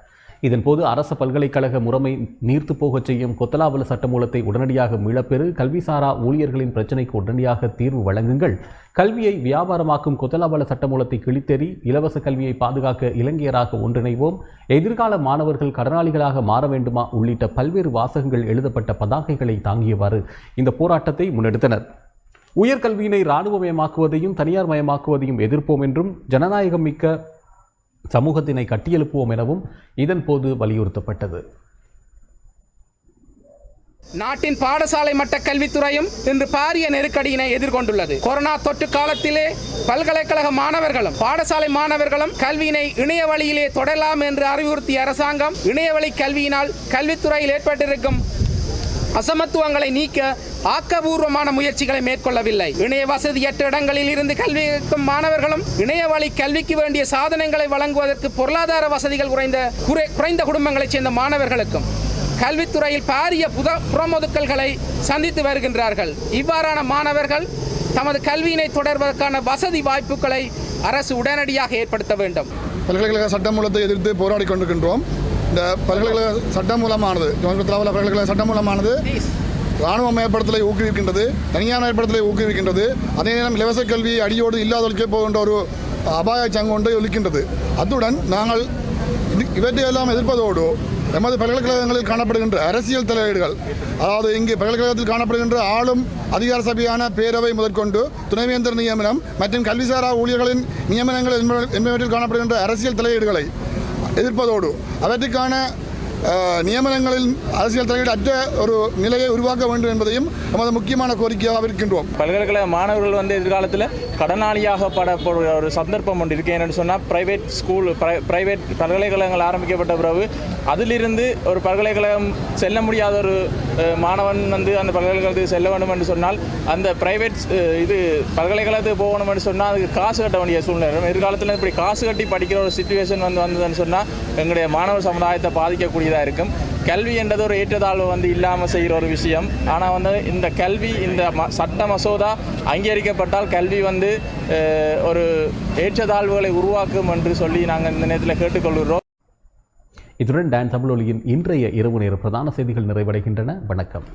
இதன்போது அரச பல்கலைக்கழக முறைமை நீர்த்து போகச் செய்யும் கொத்தலாவல சட்டமூலத்தை உடனடியாக மீளப்பெறு, கல்விசாரா ஊழியர்களின் பிரச்சினைக்கு உடனடியாக தீர்வு வழங்குங்கள், கல்வியை வியாபாரமாக்கும் கொத்தலாவல சட்டமூலத்தை கிழித்தெறி, இலவச கல்வியை பாதுகாக்க இலங்கையராக ஒன்றிணைவோம், எதிர்கால மாணவர்கள் கடனாளிகளாக மாற வேண்டுமா உள்ளிட்ட பல்வேறு வாசகங்கள் எழுதப்பட்ட பதாகைகளை தாங்கியவாறு இந்த போராட்டத்தை முன்னெடுத்தனர். உயர்கல்வியினை இராணுவமயமாக்குவதையும் தனியார் மயமாக்குவதையும் எதிர்ப்போம் என்றும் ஜனநாயகம் மிக்க சமூகத்தினை கட்டியெழுப்புவோம் எனவும் இதன் போது வலியுறுத்தப்பட்டது. நாட்டின் பாடசாலை மட்ட கல்வித்துறையும் இன்று பாரிய நெருக்கடியினை எதிர்கொண்டுள்ளது. கொரோனா தொற்று காலத்திலே பல்கலைக்கழக மாணவர்களும் பாடசாலை மாணவர்களும் கல்வியினை இணைய வழியிலே தொடரலாம் என்று அறிவுறுத்திய அரசாங்கம் இணையவழி கல்வியினால் கல்வித்துறையில் ஏற்பட்டிருக்கும் அசமத்துவங்களை நீக்க ஆக்கபூர்வமான முயற்சிகளை மேற்கொள்ளவில்லை. இணைய வசதியற்ற இடங்களில் இருந்து கல்வி கற்கும் மாணவர்களும் இணைய வழி கல்விக்கு வேண்டிய சாதனங்களை வழங்குவதற்கு பொருளாதார வசதிகள் குறைந்த குடும்பங்களைச் சேர்ந்த மாணவர்களுக்கும் கல்வித்துறையில் பாரிய புறமொதுக்கல்களை சந்தித்து வருகின்றார்கள். இவ்வாறான மாணவர்கள் தமது கல்வியினை தொடர்வதற்கான வசதி வாய்ப்புகளை அரசு உடனடியாக ஏற்படுத்த வேண்டும். பல்கலைக்கழக சட்டமூலத்தை எதிர்த்து போராடி கொண்டிருக்கின்றோம். இந்த பல்கலைக்கழக சட்டமூலமானது பல்கலைக்கழக சட்டமூலமானது இராணுவ மயப்படுத்தலை ஊக்குவிக்கின்றது, தனியார் மயப்படுத்தலை ஊக்குவிக்கின்றது. அதே நேரம் இலவச கல்வியை அடியோடு இல்லாதொழிக்க போகின்ற ஒரு அபாய சங்கொன்றை ஒலிக்கின்றது. அத்துடன் நாங்கள் இவற்றையெல்லாம் எதிர்ப்பதோடு எமது பல்கலைக்கழகங்களில் காணப்படுகின்ற அரசியல் தலையீடுகள், அதாவது இங்கு பல்கலைக்கழகத்தில் காணப்படுகின்ற ஆளும் அதிகார சபையான பேரவை முதற்கொண்டு துணைவேந்தர் நியமனம் மற்றும் கல்விசாரா ஊழியர்களின் நியமனங்கள் என்பவற்றில் காணப்படுகின்ற அரசியல் தலையீடுகளை எதிர்ப்பதோடு அவற்றுக்கான நியமனங்களில் அரசியல் தலையீடு அற்ற ஒரு நிலையை உருவாக்க வேண்டும் என்பதையும் நமது முக்கியமான கோரிக்கையாக இருக்கின்றோம். பல்கலைக்கழக மாணவர்கள் வந்து எதிர்காலத்தில் கடனாளியாக படப்படுற ஒரு சந்தர்ப்பம் ஒன்று இருக்கு. என்னென்னு சொன்னால் பிரைவேட் பல்கலைக்கழகங்கள் ஆரம்பிக்கப்பட்ட பிறகு அதிலிருந்து ஒரு பல்கலைக்கழகம் செல்ல முடியாத ஒரு மாணவன் வந்து அந்த பல்கலைக்கழகத்துக்கு செல்ல வேண்டும் என்று சொன்னால் அந்த பிரைவேட் பல்கலைக்கழகத்துக்கு போகணும் என்று சொன்னால் அதுக்கு காசு கட்ட வேண்டிய சூழ்நிலை. எதிர்காலத்தில் இப்படி காசு கட்டி படிக்கிற ஒரு சிச்சுவேஷன் வந்ததுன்னு சொன்னால் எங்களுடைய மாணவர் சமுதாயத்தை பாதிக்கக்கூடியதாக இருக்கும். கல்வி என்றது ஒரு ஏற்றத்தாழ்வு வந்து இல்லாமல் செய்கிற ஒரு விஷயம். ஆனால் வந்து இந்த கல்வி இந்த சட்ட மசோதா அங்கீகரிக்கப்பட்டால் கல்வி வந்து ஒரு ஏற்றத்தாழ்வுகளை உருவாக்கும் என்று சொல்லி நாங்கள் இந்த நேரத்தில் கேட்டுக்கொள்கிறோம். இத்துடன் டான் தமிழொலியின் இன்றைய இரவு நேர பிரதான செய்திகள் நிறைவடைகின்றன. வணக்கம்.